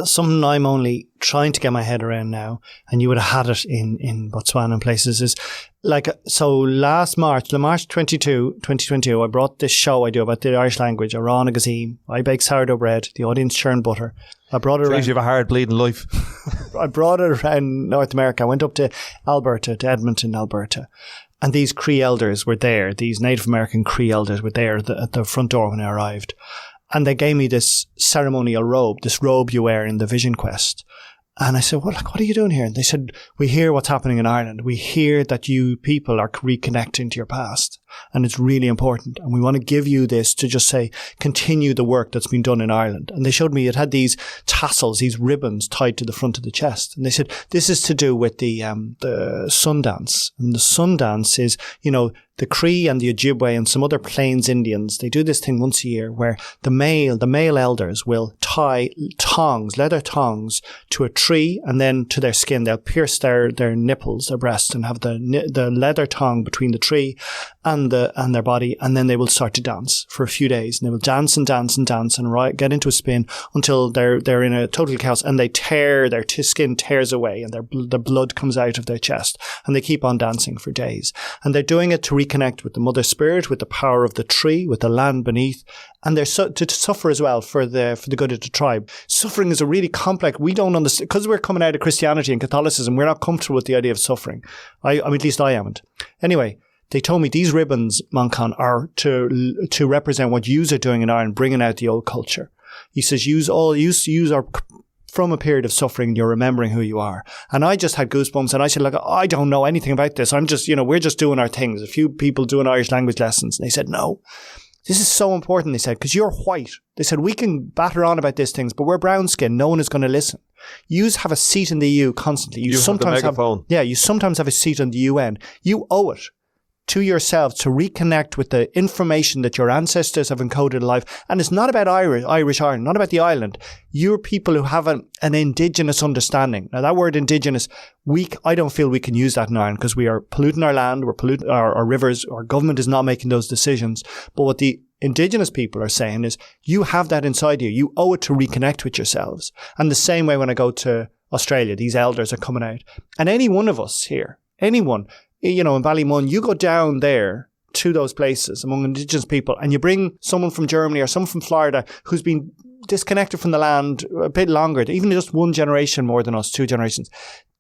Something I'm only trying to get my head around now, and you would have had it in Botswana and places, is like, so last March 22, 2022, I brought this show I do about the Irish language, Aran Agazim. I bake sourdough bread, the audience churn butter. I brought it around. You have a hard bleeding life. I brought it around North America. I went up to Alberta, to Edmonton, Alberta. And these Cree elders were there. These Native American Cree elders were there at the front door when I arrived. And they gave me this ceremonial robe, this robe you wear in the Vision Quest. And I said, well, what are you doing here? And they said, we hear what's happening in Ireland. We hear that you people are reconnecting to your past. And it's really important. And we want to give you this to just say, continue the work that's been done in Ireland. And they showed me it had these tassels, these ribbons tied to the front of the chest. And they said, this is to do with the Sundance. And the Sundance is, the Cree and the Ojibwe and some other Plains Indians, they do this thing once a year where the male elders will tie leather tongs to a tree and then to their skin. They'll pierce their nipples, their breasts, and have the leather tongue between the tree and their body, and then they will start to dance for a few days, and they will dance and dance and dance and get into a spin until they're in a total chaos, and they their skin tears away, and the blood comes out of their chest, and they keep on dancing for days, and they're doing it to reconnect with the mother spirit, with the power of the tree, with the land beneath, and they're to suffer as well for the good of the tribe. Suffering is a really complex. We don't understand because we're coming out of Christianity and Catholicism. We're not comfortable with the idea of suffering. I mean, at least I haven't. Anyway. They told me these ribbons, Manchán, are to represent what yous are doing in Ireland, bringing out the old culture. He says, yous are from a period of suffering and you're remembering who you are. And I just had goosebumps and I said, like, I don't know anything about this. I'm just, we're just doing our things. A few people doing Irish language lessons. And they said, no, this is so important, they said, because you're white. They said, we can batter on about these things, but we're brown skinned. No one is going to listen. Yous have a seat in the EU constantly. You sometimes have the megaphone. You sometimes have a seat in the UN. You owe it to yourselves to reconnect with the information that your ancestors have encoded in life. And it's not about Irish Ireland, not about the island. You're people who have an indigenous understanding. Now that word indigenous, I don't feel we can use that in Ireland because we are polluting our land, we're polluting our rivers, our government is not making those decisions. But what the indigenous people are saying is you have that inside you. You owe it to reconnect with yourselves. And the same way when I go to Australia, these elders are coming out. And any one of us here, anyone, in Ballymun, you go down there to those places among indigenous people and you bring someone from Germany or someone from Florida who's been disconnected from the land a bit longer, even just one generation more than us, 2 generations,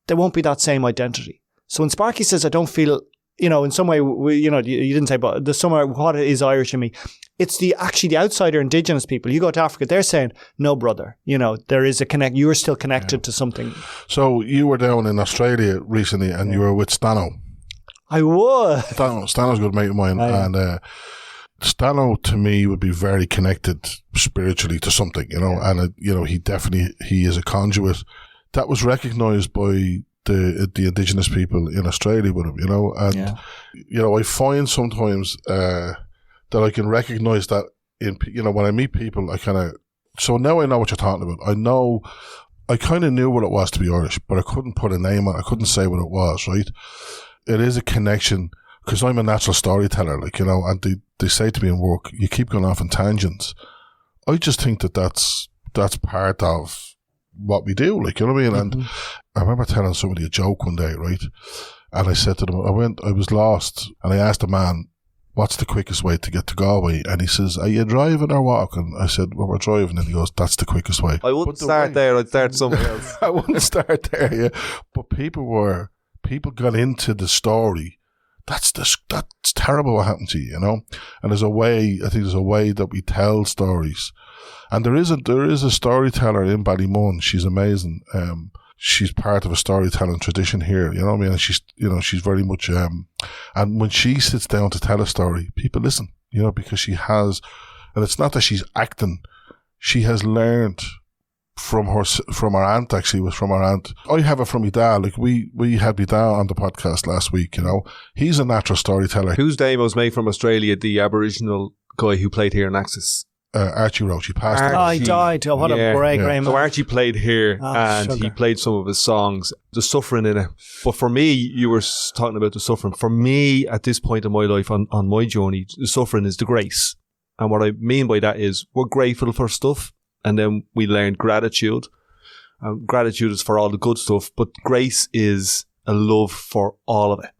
there won't be that same identity. So when Sparky says, I don't feel, in some way, you didn't say, but there's somewhere, what is Irish in me? It's the outsider indigenous people. You go to Africa, they're saying, no, brother, there is a connect. You are still connected to something. So you were down in Australia recently and you were with Stano. I was. Stano's a good mate of mine. And Stano, to me, would be very connected spiritually to something, and, he is a conduit. That was recognised by the indigenous people in Australia with him, and, I find sometimes that I can recognise that when I meet people, so now I know what you're talking about. I kind of knew what it was to be Irish, but I couldn't put a name on it. I couldn't say what it was, right? It is a connection because I'm a natural storyteller, and they say to me in work, you keep going off on tangents. I just think that's part of what we do, you know what I mean? Mm-hmm. And I remember telling somebody a joke one day, right? And I said to them, I was lost, and I asked a man, what's the quickest way to get to Galway? And he says, are you driving or walking? I said, well, we're driving. And he goes, that's the quickest way. I wouldn't start there, I'd start somewhere else. I wouldn't start there, yeah. But people got into the story. That's terrible what happened to you, And there's a way that we tell stories. And there is a storyteller in Ballymun. She's amazing. She's part of a storytelling tradition here, you know what I mean? And she's very much, and when she sits down to tell a story, people listen, because she has And it's not that she's acting. She has learned from her aunt, actually. It was from her aunt. I have it from my dad. Like, we had my dad on the podcast last week, you know. He's a natural storyteller. Whose demo's made from Australia, the Aboriginal guy who played here in Axis? Archie Roach. He passed away. Oh, he died. Oh, what a great man. So Archie played here and he played some of his songs. The suffering in it. But for me, you were talking about the suffering. For me, at this point in my life, on my journey, the suffering is the grace. And what I mean by that is we're grateful for stuff, and then we learn gratitude. Gratitude is for all the good stuff, but grace is a love for all of it.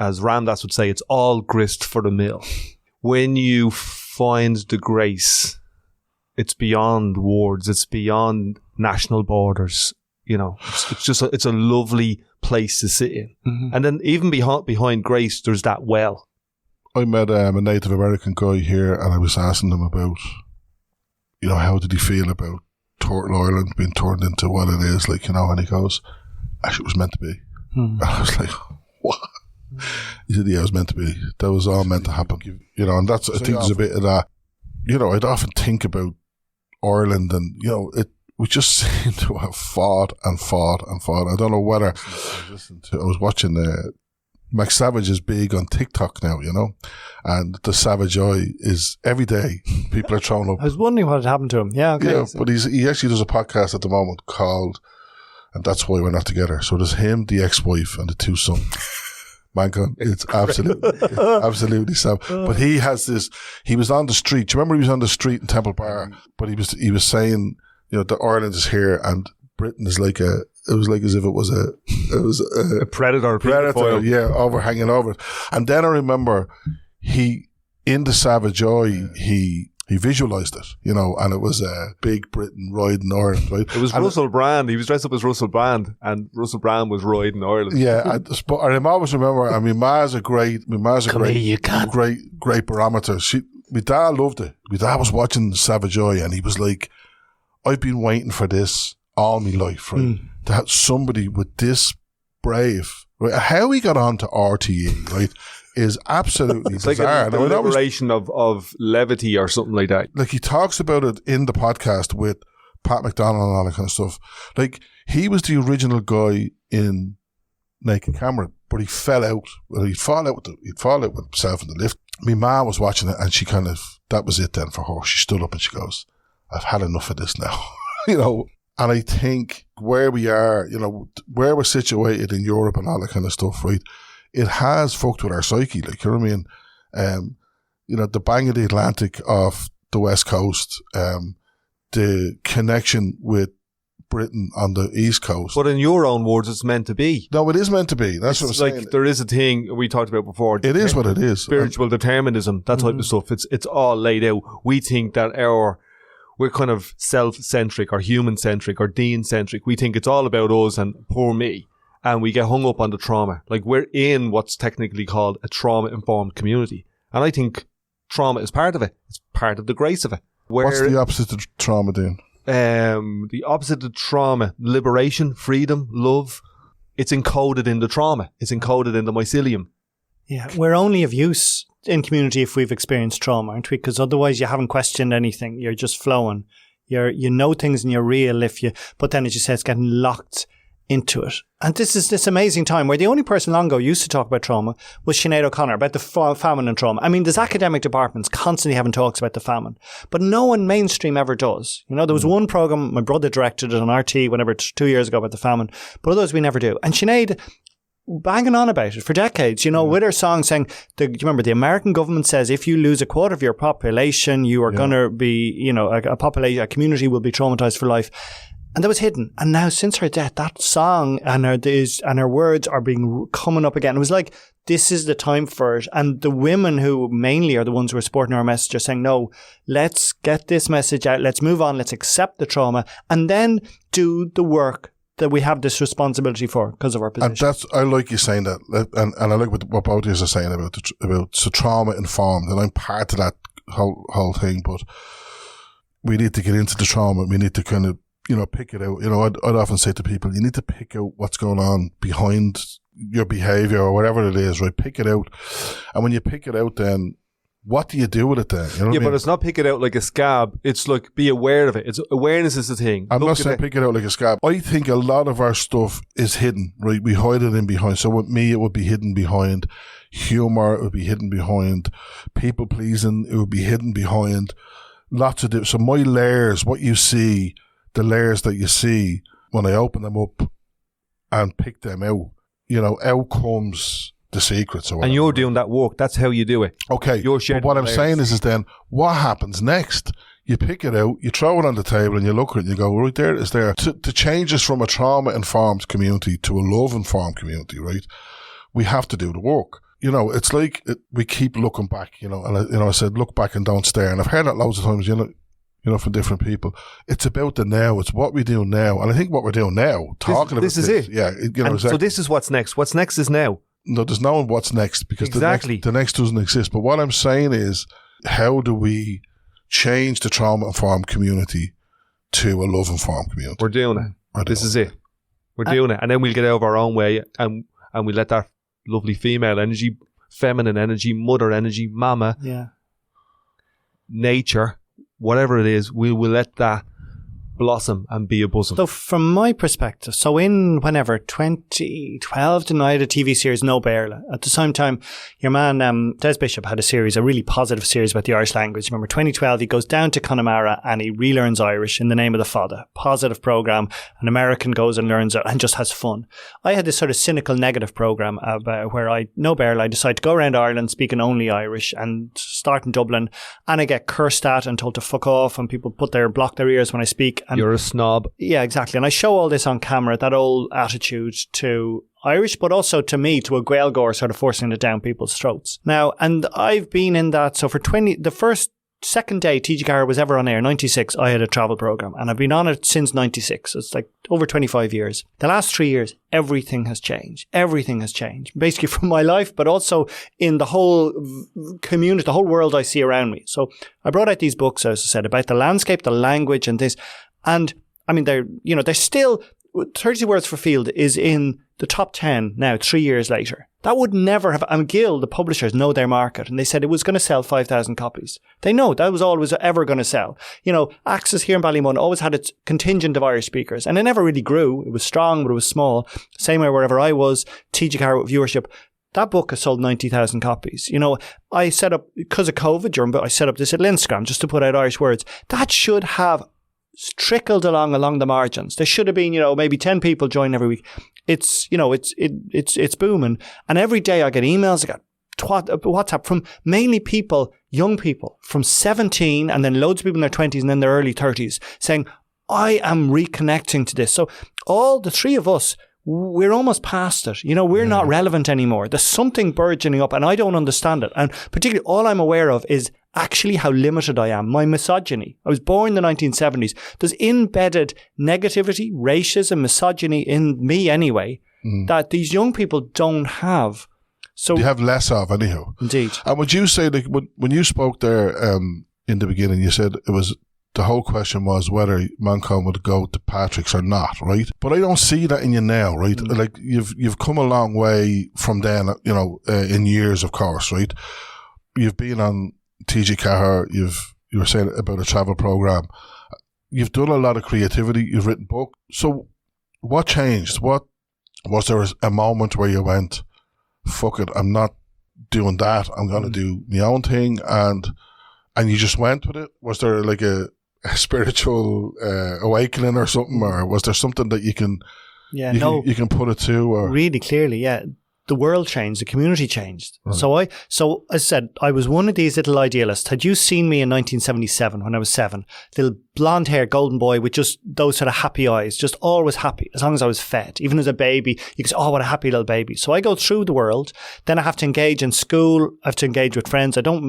As Ramdas would say, it's all grist for the mill. When you find the grace, it's beyond words, it's beyond national borders. You know, it's just it's a lovely place to sit in. And then even behind grace, there's that well. I met a Native American guy here, and I was asking him about, you know, how did he feel about Turtle Island being turned into what it is, like, you know, and he goes, actually, it was meant to be. And I was like, what? He said, yeah, it was meant to be. That was all meant to happen. You know, and that's, I think there's a bit of that. You know, I'd often think about Ireland, and, you know, we just seem to have fought and fought and fought. I don't know whether I was watching Mac Savage is big on TikTok now, you know, and the Savage Eye is every day people are throwing up. I was wondering what had happened to him. Yeah, okay. Yeah, but he actually does a podcast at the moment called And That's Why We're Not Together. So there's him, the ex-wife, and the two sons. Manchán, it's absolutely sad. But he has this. He was on the street. Do you remember he was on the street in Temple Bar? But he was saying, you know, that Ireland is here and Britain is like a. It was like as if it was a predator, yeah, hanging over it. And then I remember in the Savage Eye, he visualized it, you know, and it was a big Britain riding Ireland, right? It was Russell Brand. He was dressed up as Russell Brand, and Russell Brand was riding Ireland. Yeah, but I always remember. I mean, my ma's a great barometer. My dad loved it. My dad was watching Savage Eye, and he was like, "I've been waiting for this all my life, right? To have somebody with this brave, right? How he got on to RTE, right, is absolutely it's bizarre. Like a liberation of levity or something like that. Like, he talks about it in the podcast with Pat McDonald and all that kind of stuff. Like, he was the original guy in Naked Camera, but he fell out. Well, he'd fall out with himself in the lift. My ma was watching it, and she that was it then for her. She stood up and she goes, "I've had enough of this now," you know. And I think where we are, you know, where we're situated in Europe and all that kind of stuff, right, it has fucked with our psyche, like, you know what I mean? You know, the bang of the Atlantic off the West Coast, the connection with Britain on the East Coast. But in your own words, it's meant to be. No, it is meant to be. That's what I'm saying. Like, there is a thing we talked about before. It is what it is. Spiritual determinism, that type of stuff. It's all laid out. We think that we're kind of self-centric or human-centric or Dean-centric. We think it's all about us and poor me. And we get hung up on the trauma. Like, we're in what's technically called a trauma-informed community. And I think trauma is part of it. It's part of the grace of it. What's the opposite of trauma, Dean? The opposite of trauma, liberation, freedom, love. It's encoded in the trauma. It's encoded in the mycelium. Yeah, we're only of use in community if we've experienced trauma, aren't we? Because otherwise you haven't questioned anything. You're just flowing. You know things and you're real but then, as you say, it's getting locked into it. And this is this amazing time where the only person long ago used to talk about trauma was Sinead O'Connor, about the famine and trauma. I mean, there's academic departments constantly having talks about the famine, but no one mainstream ever does. You know, there was one program, my brother directed it on RT, whenever 2 years ago, about the famine, but others we never do. And Sinead banging on about it for decades, you know, with her song saying, do you remember the American government says if you lose a quarter of your population, you are going to be, you know, a community will be traumatized for life. And that was hidden. And now, since her death, that song and her words are coming up again. It was like, this is the time for it. And the women who mainly are the ones who are supporting our message are saying, no, let's get this message out. Let's move on. Let's accept the trauma and then do the work that we have this responsibility for because of our position. And I like you saying that. And I like what both of you are saying about so trauma informed. And I'm part of that whole thing. But we need to get into the trauma. We need to kind of, you know, pick it out. You know, I'd often say to people, you need to pick out what's going on behind your behavior or whatever it is, right? Pick it out. And when you pick it out, then what do you do with it then? You know what I mean? But it's not pick it out like a scab. It's like, be aware of it. It's awareness is the thing. I'm not saying pick it out like a scab. I think a lot of our stuff is hidden, right? We hide it in behind. So with me, it would be hidden behind humor. It would be hidden behind people pleasing. It would be hidden behind lots of so my layers, what you see, the layers that you see when I open them up and pick them out, out comes the secrets or whatever. And you're doing that work. That's how you do it. Okay. But what I'm saying is then what happens next? You pick it out, you throw it on the table and you look at it and you go, right there, it's there. To change us from a trauma-informed community to a love-informed community, right? We have to do the work. It's like we keep looking back, and I said, look back and don't stare. And I've heard that loads of times, from different people. It's about the now. It's what we do now. And I think what we're doing now, talking about this. This is it. Yeah. Exactly. So this is what's next. What's next is now. No, there's no what's next because the next doesn't exist. But what I'm saying is, how do we change the trauma-informed community to a love-informed community? We're doing it. This is it. We're doing it. And then we'll get out of our own way and we let that lovely female energy, feminine energy, mother energy, mama, nature, whatever it is, we will let that blossom and be a bosom. So from my perspective, so in 2012, I had a TV series, No Bearla. At the same time, your man, Des Bishop, had a really positive series about the Irish language. Remember, 2012, he goes down to Connemara and he relearns Irish in the name of the Fada. Positive program. An American goes and learns it and just has fun. I had this sort of cynical negative program where No Bearla, I decide to go around Ireland speaking only Irish and start in Dublin, and I get cursed at and told to fuck off, and people block their ears when I speak. And you're a snob. Yeah, exactly. And I show all this on camera, that old attitude to Irish, but also to me, to a Gaeilgeoir, sort of forcing it down people's throats. Now, and I've been in that, so for the second day TG Ger was ever on air, 96, I had a travel program, and I've been on it since 96. It's like over 25 years. The last 3 years, everything has changed. Everything has changed. Basically from my life, but also in the whole community, the whole world I see around me. So I brought out these books, as I said, about the landscape, the language and this. And I mean, they're still, 30 Words for Field is in the top 10 now, 3 years later. That would never have, Gill, the publishers, know their market, and they said it was going to sell 5,000 copies. They know that was all it was ever going to sell. Axis here in Ballymun always had its contingent of Irish speakers, and it never really grew. It was strong, but it was small. Same way wherever I was, TG Ger viewership. That book has sold 90,000 copies. I set up, because of COVID, I set up this little Instagram just to put out Irish words. That should have trickled along the margins. There should have been, maybe 10 people join every week. It's booming. And every day I get emails, I get WhatsApp from mainly young people from 17 and then loads of people in their 20s and then their early 30s saying, I am reconnecting to this. So all the three of us, we're almost past it. We're not relevant anymore. There's something burgeoning up and I don't understand it. And particularly all I'm aware of is actually how limited I am. My misogyny. I was born in the 1970s. There's embedded negativity, racism, misogyny in me anyway, that these young people don't have. So you have less of anyhow. Indeed. And would you say that when you spoke there in the beginning, you said it was, the whole question was whether Manchán would go to Patrick's or not, right? But I don't see that in you now, right? Like you've come a long way from then, in years, of course, right? You've been on TG Ger, you were saying about a travel program. You've done a lot of creativity. You've written books. So what changed? What was there a moment where you went, fuck it, I'm not doing that. I'm going to do my own thing, and you just went with it? Was there like a spiritual awakening or something, or was there something that you can put it to? Or really clearly, yeah. The world changed, the community changed. Right. So as I said, I was one of these little idealists. Had you seen me in 1977 when I was 7, little blonde hair, golden boy with just those sort of happy eyes, just always happy as long as I was fed. Even as a baby, you could say, oh, what a happy little baby. So I go through the world, then I have to engage in school, I have to engage with friends. I don't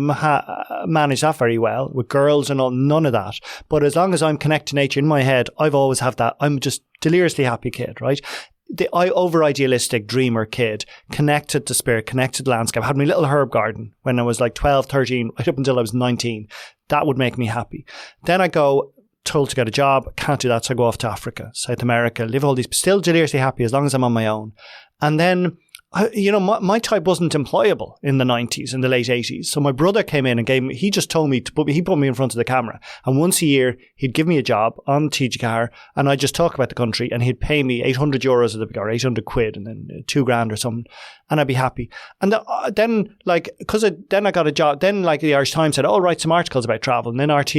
manage that very well with girls and all, none of that. But as long as I'm connected to nature in my head, I've always have that. I'm just deliriously happy kid, right? The over-idealistic dreamer kid, connected to spirit, connected to landscape. I had my little herb garden when I was like 12, 13, right up until I was 19. That would make me happy. Then I go, told to get a job, can't do that, so I go off to Africa, South America, live all these, still deliriously happy as long as I'm on my own. And then my type wasn't employable in the 90s, in the late 80s. So my brother came in and he just told me he put me in front of the camera. And once a year, he'd give me a job on TG Car and I'd just talk about the country and he'd pay me €800 or 800 quid and then $2,000 or something. And I'd be happy. And then I got a job. Then like the Irish Times said, write some articles about travel. And then RT,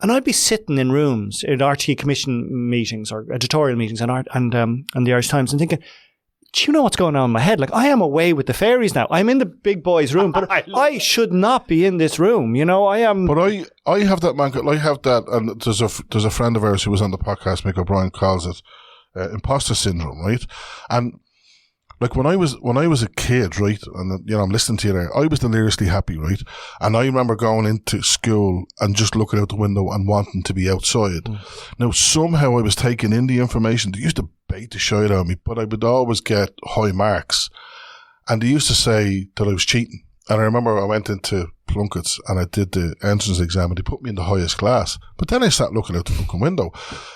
and I'd be sitting in rooms in RT commission meetings or editorial meetings and the Irish Times and thinking, do you know what's going on in my head? Like, I am away with the fairies now. I'm in the big boys' room, but I should not be in this room. I am. But I have that, man. I have that, and there's a friend of ours who was on the podcast, Mick O'Brien, calls it imposter syndrome, right? And like when I was a kid, right, and I'm listening to you there, I was deliriously happy, right? And I remember going into school and just looking out the window and wanting to be outside. Now, somehow I was taking in the information. They used to bait the shit out of me, but I would always get high marks. And they used to say that I was cheating. And I remember I went into Plunkets and I did the entrance exam and they put me in the highest class. But then I sat looking out the fucking window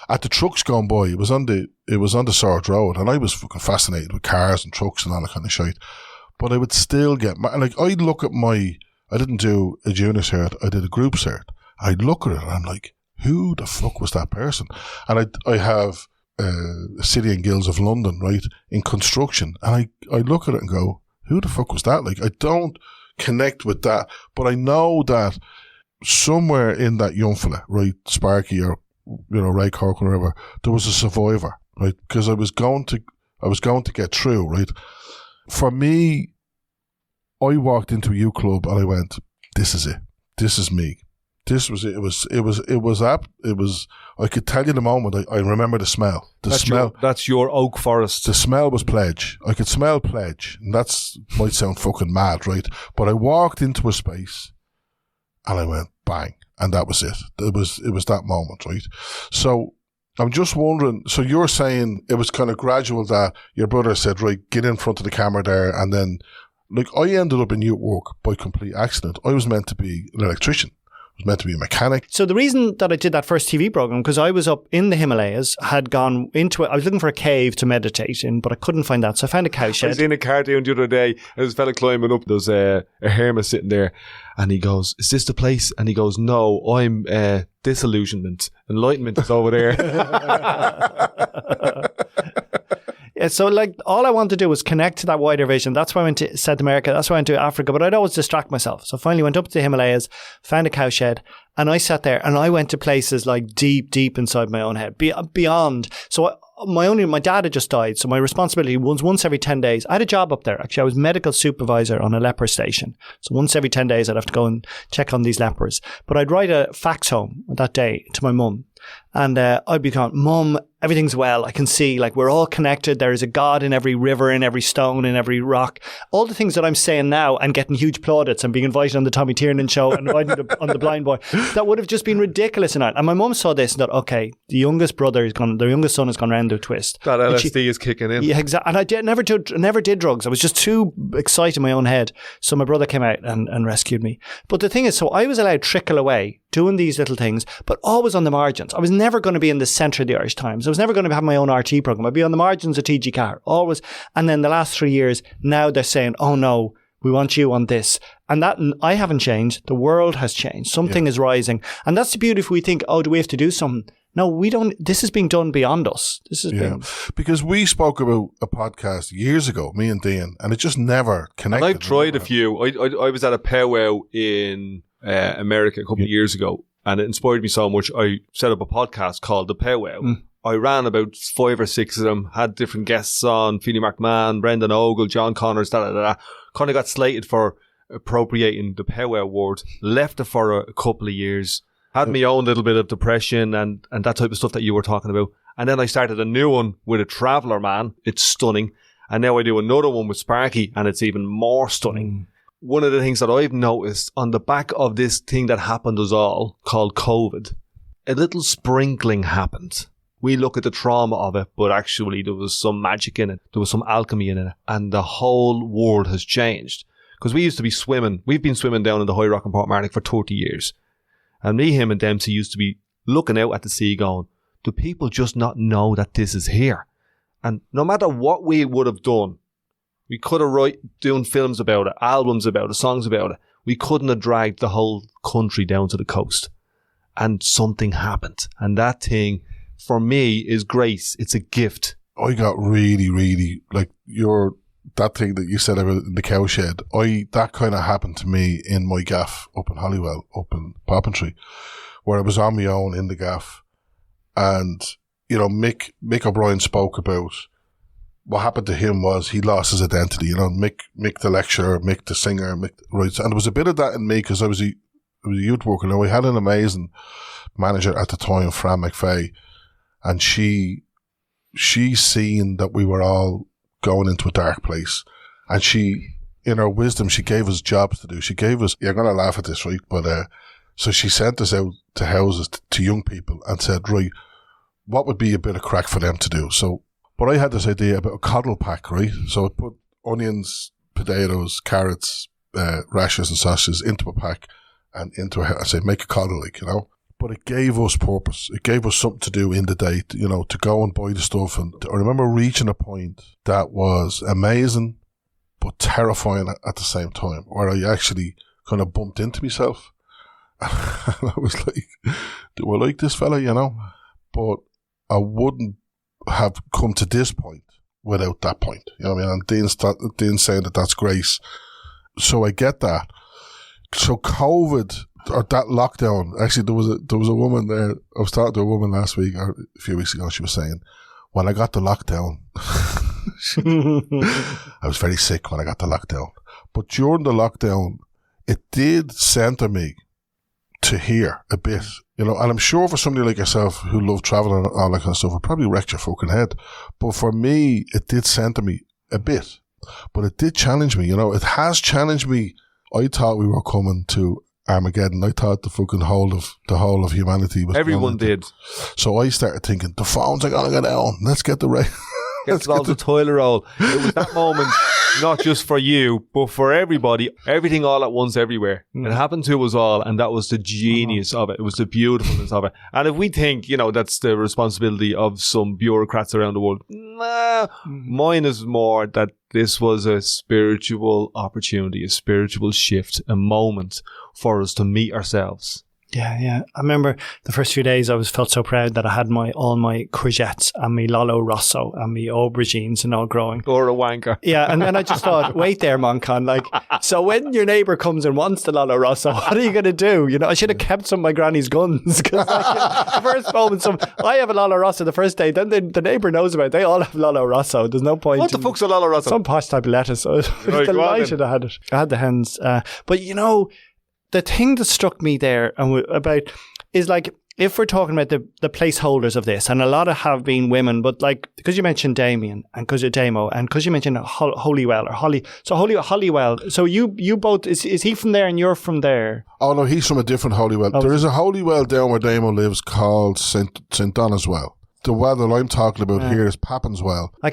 at the trucks going by. It was on the Sword Road and I was fucking fascinated with cars and trucks and all that kind of shit. But I would still get, like, I'd look at I didn't do a junior cert, I did a group cert. I'd look at it and I'm like, who the fuck was that person? And I have City and Guilds of London, right, in construction. And I look at it and go, who the fuck was that? Like, I don't connect with that, but I know that somewhere in that young fella, right, Sparky or Ray Cork or whatever, there was a survivor, right? Because I was going to get through, right? For me, I walked into a U Club and I went, "This is it. This is me. This was it. It was. I could tell you the moment. I remember the smell. That's your oak forest. The smell was pledge. I could smell pledge, and might sound fucking mad, right? But I walked into a space, and I went bang, and that was it. It was that moment, right? So I'm just wondering. So you're saying it was kind of gradual that your brother said, right, get in front of the camera there, and then, like, I ended up in youth work by complete accident. I was meant to be an electrician. Was meant to be a mechanic. So the reason that I did that first TV program, because I was up in the Himalayas, had gone into it. I was looking for a cave to meditate in, but I couldn't find that. So I found a cow shed. I was in a cartoon the other day. There's a fella climbing up. There's a hermit sitting there. And he goes, is this the place? And he goes, no, I'm disillusionment. Enlightenment is over there. Yeah, so like all I wanted to do was connect to that wider vision. That's why I went to South America. That's why I went to Africa. But I'd always distract myself. So finally went up to the Himalayas, found a cow shed, and I sat there and I went to places like deep, deep inside my own head, beyond. So my dad had just died. So my responsibility was once every 10 days. I had a job up there. Actually, I was medical supervisor on a leper station. So once every 10 days, I'd have to go and check on these lepers. But I'd write a fax home that day to my mum. And I'd be going, Mum, everything's well. I can see, like, we're all connected. There is a God in every river, in every stone, in every rock. All the things that I'm saying now and getting huge plaudits and being invited on the Tommy Tiernan show and invited on the Blind Boy, that would have just been ridiculous in Ireland. And my mum saw this and thought, okay, the youngest son has gone round to a twist. That LSD is kicking in. Yeah, exactly. And I never did drugs. I was just too excited in my own head. So my brother came out and rescued me. But the thing is, so I was allowed to trickle away doing these little things, but always on the margins. I was never going to be in the centre of the Irish Times. I was never going to have my own RT programme. I'd be on the margins of TG Car, always. And then the last 3 years, now they're saying, oh no, we want you on this. And that, I haven't changed. The world has changed. Something is rising. And that's the beauty if we think, oh, do we have to do something? No, we don't. This is being done beyond us. This is being... Because we spoke about a podcast years ago, me and Dean, and it just never connected. And I've tried a few. I was at a powwow in America a couple of years ago, and it inspired me so much. I set up a podcast called The Powwow. I ran about 5 or 6 of them, had different guests on, Feely McMahon, Brendan Ogle, John Connors, kind of got slated for appropriating the powwow word, left it for a couple of years, had my own little bit of depression and that type of stuff that you were talking about. And then I started a new one with a traveller man. It's stunning. And now I do another one with Sparky and it's even more stunning. One of the things that I've noticed on the back of this thing that happened us all called COVID, a little sprinkling happened. We look at the trauma of it, but actually there was some magic in it. There was some alchemy in it. And the whole world has changed. Because we used to be swimming. We've been swimming down in the High Rock in Portmarnock for 30 years. And me, him and Dempsey used to be looking out at the sea going, do people just not know that this is here? And no matter what we would have done, We could have doing films about it, albums about it, songs about it. We couldn't have dragged the whole country down to the coast. And something happened. And that thing, for me, is grace. It's a gift. I got really, really, like, that thing that you said about in the cowshed, that kind of happened to me in my gaff up in Hollywell, up in Poppentry, where I was on my own in the gaff. And, you know, Mick O'Brien spoke about what happened to him was he lost his identity. You know, Mick the lecturer, Mick the singer, Mick writes. And there was a bit of that in me because I was a youth worker. Now, we had an amazing manager at the time, Fran McFay, and she seen that we were all going into a dark place. And she, in her wisdom, she gave us jobs to do. She gave us, you're going to laugh at this, right? But so she sent us out to houses to young people and said, right, what would be a bit of crack for them to do? So, but I had this idea about a coddle pack, right? So I put onions, potatoes, carrots, rashers and sausages into a pack and into a house. I say, make a coddle, like, you know. But it gave us purpose. It gave us something to do in the day, you know, to go and buy the stuff. And I remember reaching a point that was amazing, but terrifying at the same time, where I actually kind of bumped into myself. And I was like, do I like this fella, you know? But I wouldn't have come to this point without that point. You know what I mean? And Dean's saying that that's grace. So I get that. So COVID, or that lockdown, actually there was a woman there, I was talking to a woman last week, or a few weeks ago, she was saying, when I got the lockdown, I was very sick when I got the lockdown. But during the lockdown, it did centre me to hear a bit, you know, and I'm sure for somebody like yourself who love travelling and all that kind of stuff, it probably wrecked your fucking head. But for me, it did centre me a bit. But it did challenge me, you know, it has challenged me. I thought we were coming to Armageddon. I thought the whole of humanity was. Everyone did. So I started thinking, the phones are gonna go down. Let's get the right. Let's get the toilet roll. It was that moment, not just for you, but for everybody. Everything all at once, everywhere. It happened to us all, and that was the genius of it. It was the beautifulness of it. And if we think, you know, that's the responsibility of some bureaucrats around the world, mine is more that this was a spiritual opportunity, a spiritual shift, a moment for us to meet ourselves. Yeah. I remember the first few days I felt so proud that I had all my courgettes and my Lollo Rosso and my aubergines and all growing. Or a wanker. Yeah, and then I just thought, wait there, Manchán. Like, so when your neighbour comes and wants the Lollo Rosso, what are you going to do? You know, I should have kept some of my granny's guns. Because the first moment, I have a Lollo Rosso the first day, then the neighbour knows about it. They all have Lollo Rosso. There's no point. What the fuck's a Lollo Rosso? Some posh type of lettuce. So I was delighted I had it. I had the hens. But, you know, the thing that struck me there about is like, if we're talking about the placeholders of this, and a lot of have been women, but like, because you mentioned Damien and because you're Damo, and because you mentioned Hollywell or Holly, so Hollywell, so you both, is he from there and you're from there? Oh no, he's from a different Hollywell. There is a Hollywell down where Damo lives called St. Donna's Well. The well that I'm talking about here is Pappin's Well. I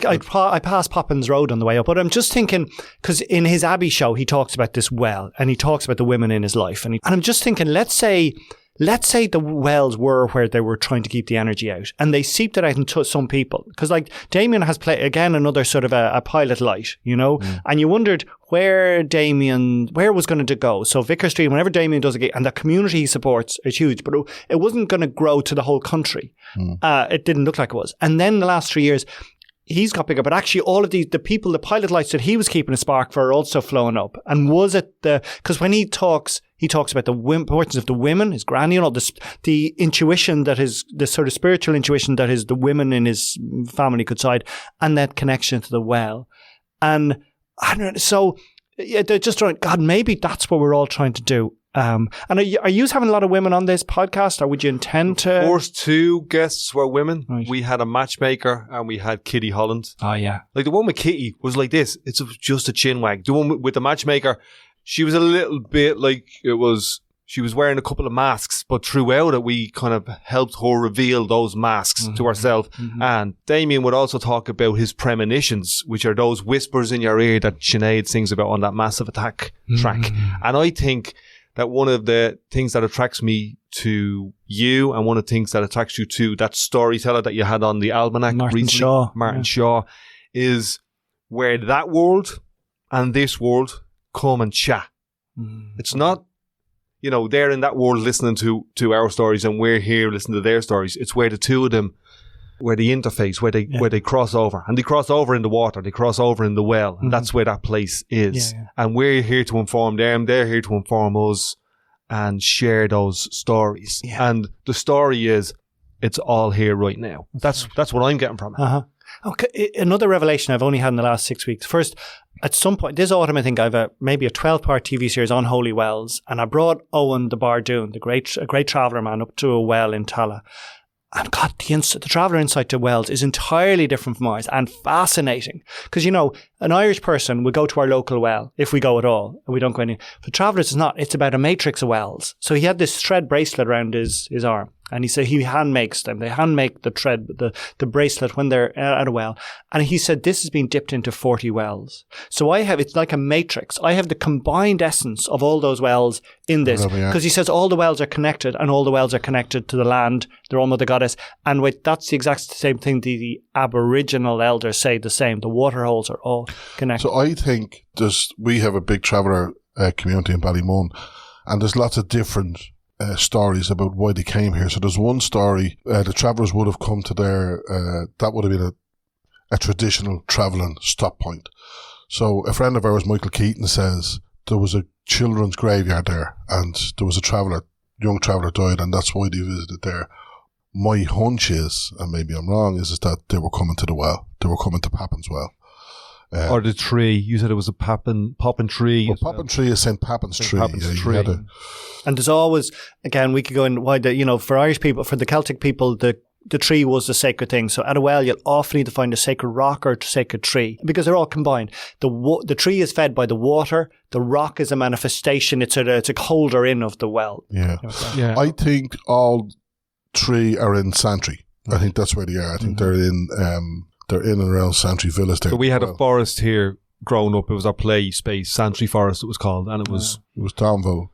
passed Pappin's Road on the way up, but I'm just thinking, because in his Abbey show, he talks about this well, and he talks about the women in his life. And I'm just thinking, let's say the wells were where they were trying to keep the energy out, and they seeped it out into some people. Because like Damien has played, again, another sort of a pilot light, you know, and you wondered where was going to go. So Vicar Street, whenever Damien does a gig, and the community he supports is huge, but it wasn't going to grow to the whole country. It didn't look like it was. And then the last 3 years, he's got bigger, but actually all of the people, the pilot lights that he was keeping a spark for are also flowing up. And was it because when he talks about the importance of the women, his granny and all this, the intuition that is, the sort of spiritual intuition that is the women in his family could side, and that connection to the well. And I don't know, so they're just trying, God, maybe that's what we're all trying to do. And are you having a lot of women on this podcast, or would you intend to? The first two guests were women. Right. We had a matchmaker and we had Kitty Holland. Oh yeah. Like the one with Kitty was like this. It's just a chin wag. The one with the matchmaker, she was a little bit like she was wearing a couple of masks, but throughout it, we kind of helped her reveal those masks to herself. And Damien would also talk about his premonitions, which are those whispers in your ear that Sinead sings about on that Massive Attack track. And I think that one of the things that attracts me to you, and one of the things that attracts you to that storyteller that you had on the Almanac Martin recently, Shaw. Martin Shaw, is where that world and this world come and chat. It's not, you know, they're in that world listening to our stories and we're here listening to their stories. It's where the two of them, where they interface, where they cross over. And they cross over in the water, they cross over in the well. And that's where that place is. Yeah. And we're here to inform them, they're here to inform us and share those stories. Yeah. And the story is, it's all here right now. That's what I'm getting from it. Okay, another revelation I've only had in the last 6 weeks. First, at some point, this autumn, I think I've maybe a 12-part TV series on holy wells, and I brought Owen the Bardoon, a great traveller man, up to a well in Tala. And God, the traveller insight to wells is entirely different from ours and fascinating. Because, you know, an Irish person will go to our local well, if we go at all, and we don't go any. For travellers, it's not. It's about a matrix of wells. So he had this thread bracelet around his arm. And he said he hand makes them. They hand make the thread, the bracelet when they're at a well. And he said this has been dipped into 40 wells. So it's like a matrix. I have the combined essence of all those wells in this. Because he says all the wells are connected and all the wells are connected to the land, their own mother goddess. And that's the exact same thing the Aboriginal elders say the same. The water holes are all connected. So I think we have a big traveller community in Ballymun, and there's lots of different stories about why they came here. So there's one story, the travellers would have come to that would have been a traditional travelling stop point. So a friend of ours, Michael Keaton, says there was a children's graveyard there and there was a young traveller died, and that's why they visited there. My hunch is, and maybe I'm wrong, is that they were coming to the well. They were coming to Pappin's well. Or the tree. You said it was a Poppin tree. Well, Poppin tree is St. Pappin's tree. Tree. And there's always, again, we could go in why for Irish people, for the Celtic people, the tree was the sacred thing. So at a well, you'll often need to find a sacred rock or a sacred tree because they're all combined. The tree is fed by the water. The rock is a manifestation. It's a holder in of the well. Yeah. I think all three are in Santry. I think that's where they are. I think they're in and around Santry Villas there. So we had a forest here growing up. It was our play space, Santry Forest it was called, and it was Donville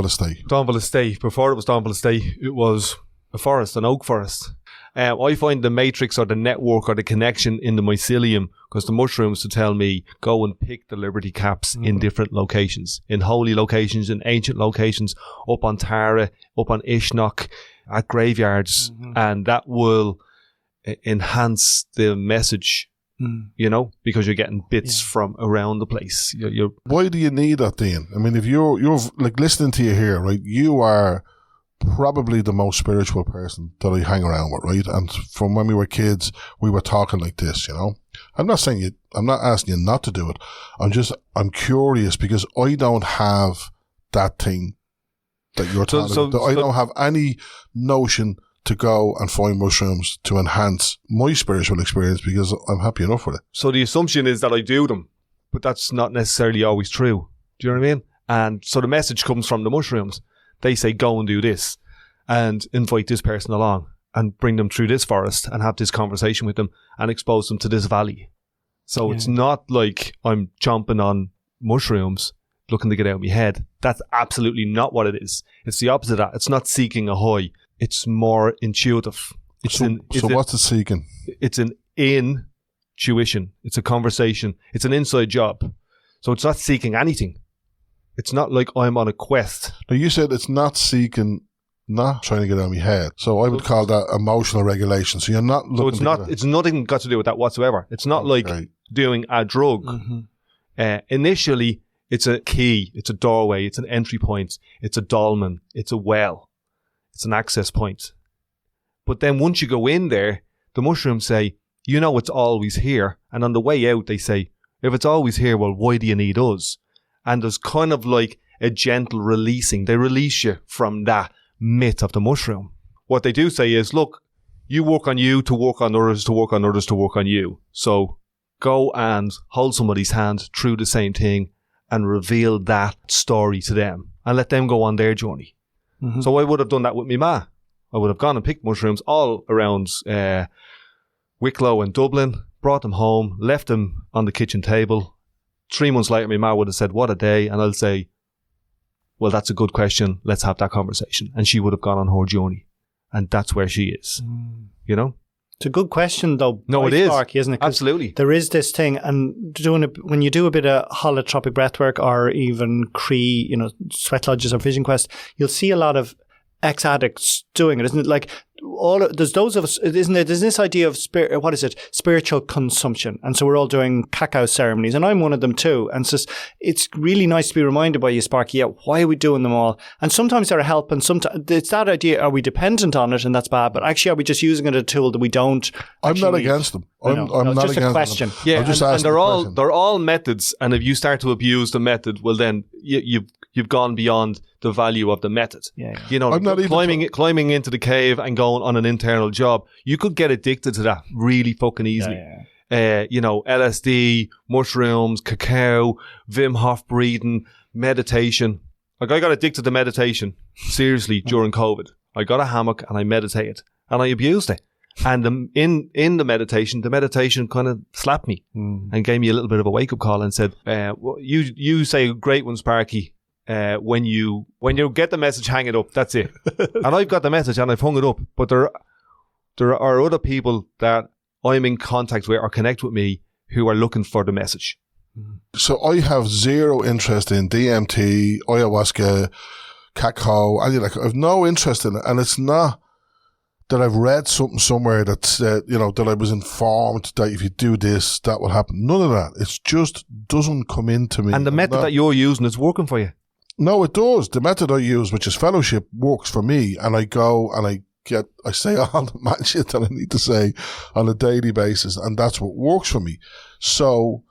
Estate. Donville Estate. Before it was Donville Estate, it was a forest, an oak forest. I find the matrix or the network or the connection in the mycelium, because the mushrooms to tell me go and pick the Liberty Caps in different locations, in holy locations, in ancient locations, up on Tara, up on Ishnock, at graveyards, and that will enhance the message, you know, because you're getting bits from around the place. Why do you need that, Dean? I mean, if you're like listening to you here, right, you are probably the most spiritual person that I hang around with, right? And from when we were kids, we were talking like this, you know. I'm not asking you not to do it. I'm curious because I don't have that thing that you're talking about. I don't have any notion to go and find mushrooms to enhance my spiritual experience because I'm happy enough with it. So the assumption is that I do them, but that's not necessarily always true. Do you know what I mean? And so the message comes from the mushrooms. They say, go and do this and invite this person along and bring them through this forest and have this conversation with them and expose them to this valley. So it's not like I'm chomping on mushrooms looking to get out of my head. That's absolutely not what it is. It's the opposite of that. It's not seeking a high. It's more intuitive. So what's it seeking? It's an intuition. It's a conversation. It's an inside job. So it's not seeking anything. It's not like I'm on a quest. Now you said it's not seeking, not trying to get out of my head. So I would call that emotional regulation. So you're not looking. So it's nothing got to do with that whatsoever. It's not like doing a drug. Initially, it's a key. It's a doorway. It's an entry point. It's a dolmen. It's a well. It's an access point. But then once you go in there, the mushrooms say, you know, it's always here. And on the way out, they say, if it's always here, well, why do you need us? And there's kind of like a gentle releasing. They release you from that myth of the mushroom. What they do say is, look, you work on you to work on others, to work on others, to work on you. So go and hold somebody's hand through the same thing and reveal that story to them and let them go on their journey. So I would have done that with me ma. I would have gone and picked mushrooms all around Wicklow and Dublin, brought them home, left them on the kitchen table. 3 months later, my ma would have said, what a day. And I'll say, well, that's a good question. Let's have that conversation. And she would have gone on her journey. And that's where she is, you know? It's a good question, though. No, it is. Sparky, isn't it? 'Cause Absolutely. there is this thing, and when you do a bit of holotropic breathwork or even Cree, sweat lodges or vision quest, you'll see a lot of ex-addicts doing it, isn't it? Like there's those of us, isn't it? There's this idea of spiritual consumption, and so we're all doing cacao ceremonies, and I'm one of them too. And it's really nice to be reminded by you, Sparky. Yeah, why are we doing them all? And sometimes they're a help, and sometimes it's that idea: are we dependent on it, and that's bad? But actually, are we just using it as a tool that we don't? I'm not against them. I'm not just against a question. them. Yeah, and they're all methods, and if you start to abuse the method, well, then you've gone beyond the value of the method. Yeah. I'm not climbing into the cave and going on an internal job. You could get addicted to that really fucking easily. Yeah. LSD, mushrooms, cacao, Wim Hof breathing, meditation. Like I got addicted to meditation seriously during COVID. I got a hammock and I meditated and I abused it. And in the meditation kind of slapped me and gave me a little bit of a wake up call and said, "You say a great one, Sparky. When you get the message, hang it up. That's it." And I've got the message and I've hung it up. But there are other people that I'm in contact with or connect with me who are looking for the message. So I have zero interest in DMT, ayahuasca, cacao. I have no interest in it, and it's not that I've read something somewhere that said, that I was informed that if you do this, that will happen. None of that. It just doesn't come into me. And the method that you're using is working for you. No, it does. The method I use, which is fellowship, works for me. And I go and I say all the mad shit that I need to say on a daily basis. And that's what works for me. So,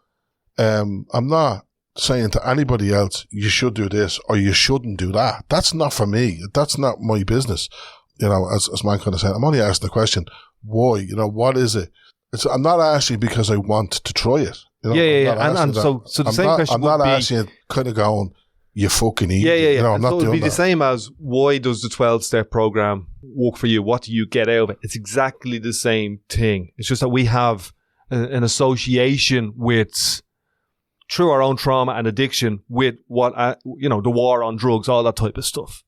I'm not saying to anybody else, you should do this or you shouldn't do that. That's not for me. That's not my business. As Manchán was saying, I'm only asking the question, why? What is it? I'm not asking because I want to try it. Yeah. And so the same question would be... I'm not asking it kind of going, you fucking eat. Yeah. I'm not so doing that. It would be the same as, why does the 12-step program work for you? What do you get out of it? It's exactly the same thing. It's just that we have an association with, through our own trauma and addiction, with what, the war on drugs, all that type of stuff.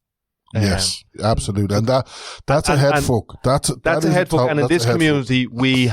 Yes, absolutely. And that's a head fuck. That's a head fuck. And in this community, we're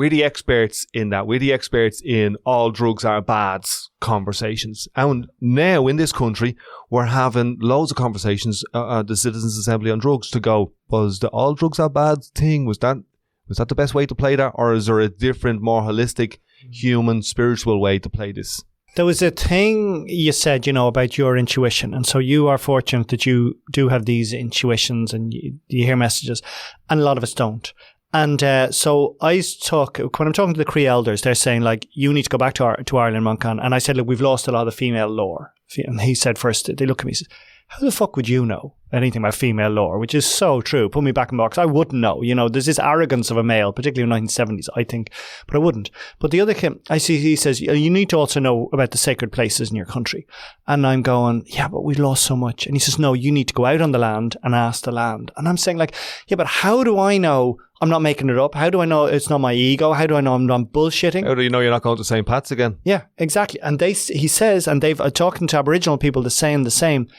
the experts in that. We're the experts in all drugs are bad conversations. And now in this country, we're having loads of conversations at the Citizens Assembly on drugs to go, was the all drugs are bad thing? Was that the best way to play that? Or is there a different, more holistic, human, spiritual way to play this? There was a thing you said, about your intuition. And so you are fortunate that you do have these intuitions and you hear messages, and a lot of us don't. And so when I'm talking to the Cree elders, they're saying, like, you need to go back to Ireland, Manchán. And I said, look, we've lost a lot of female lore. And he said first, they look at me and says, how the fuck would you know anything about female lore? Which is so true. Put me back in the box. I wouldn't know. There's this arrogance of a male, particularly in the 1970s, I think. But I wouldn't. But the other thing, I see, he says, you need to also know about the sacred places in your country. And I'm going, yeah, but we lost so much. And he says, no, you need to go out on the land and ask the land. And I'm saying, like, yeah, but how do I know I'm not making it up? How do I know it's not my ego? How do I know I'm not bullshitting? How do you know you're not going to St. Pat's again? Yeah, exactly. And he says, and they've talking to Aboriginal people, they're saying the same.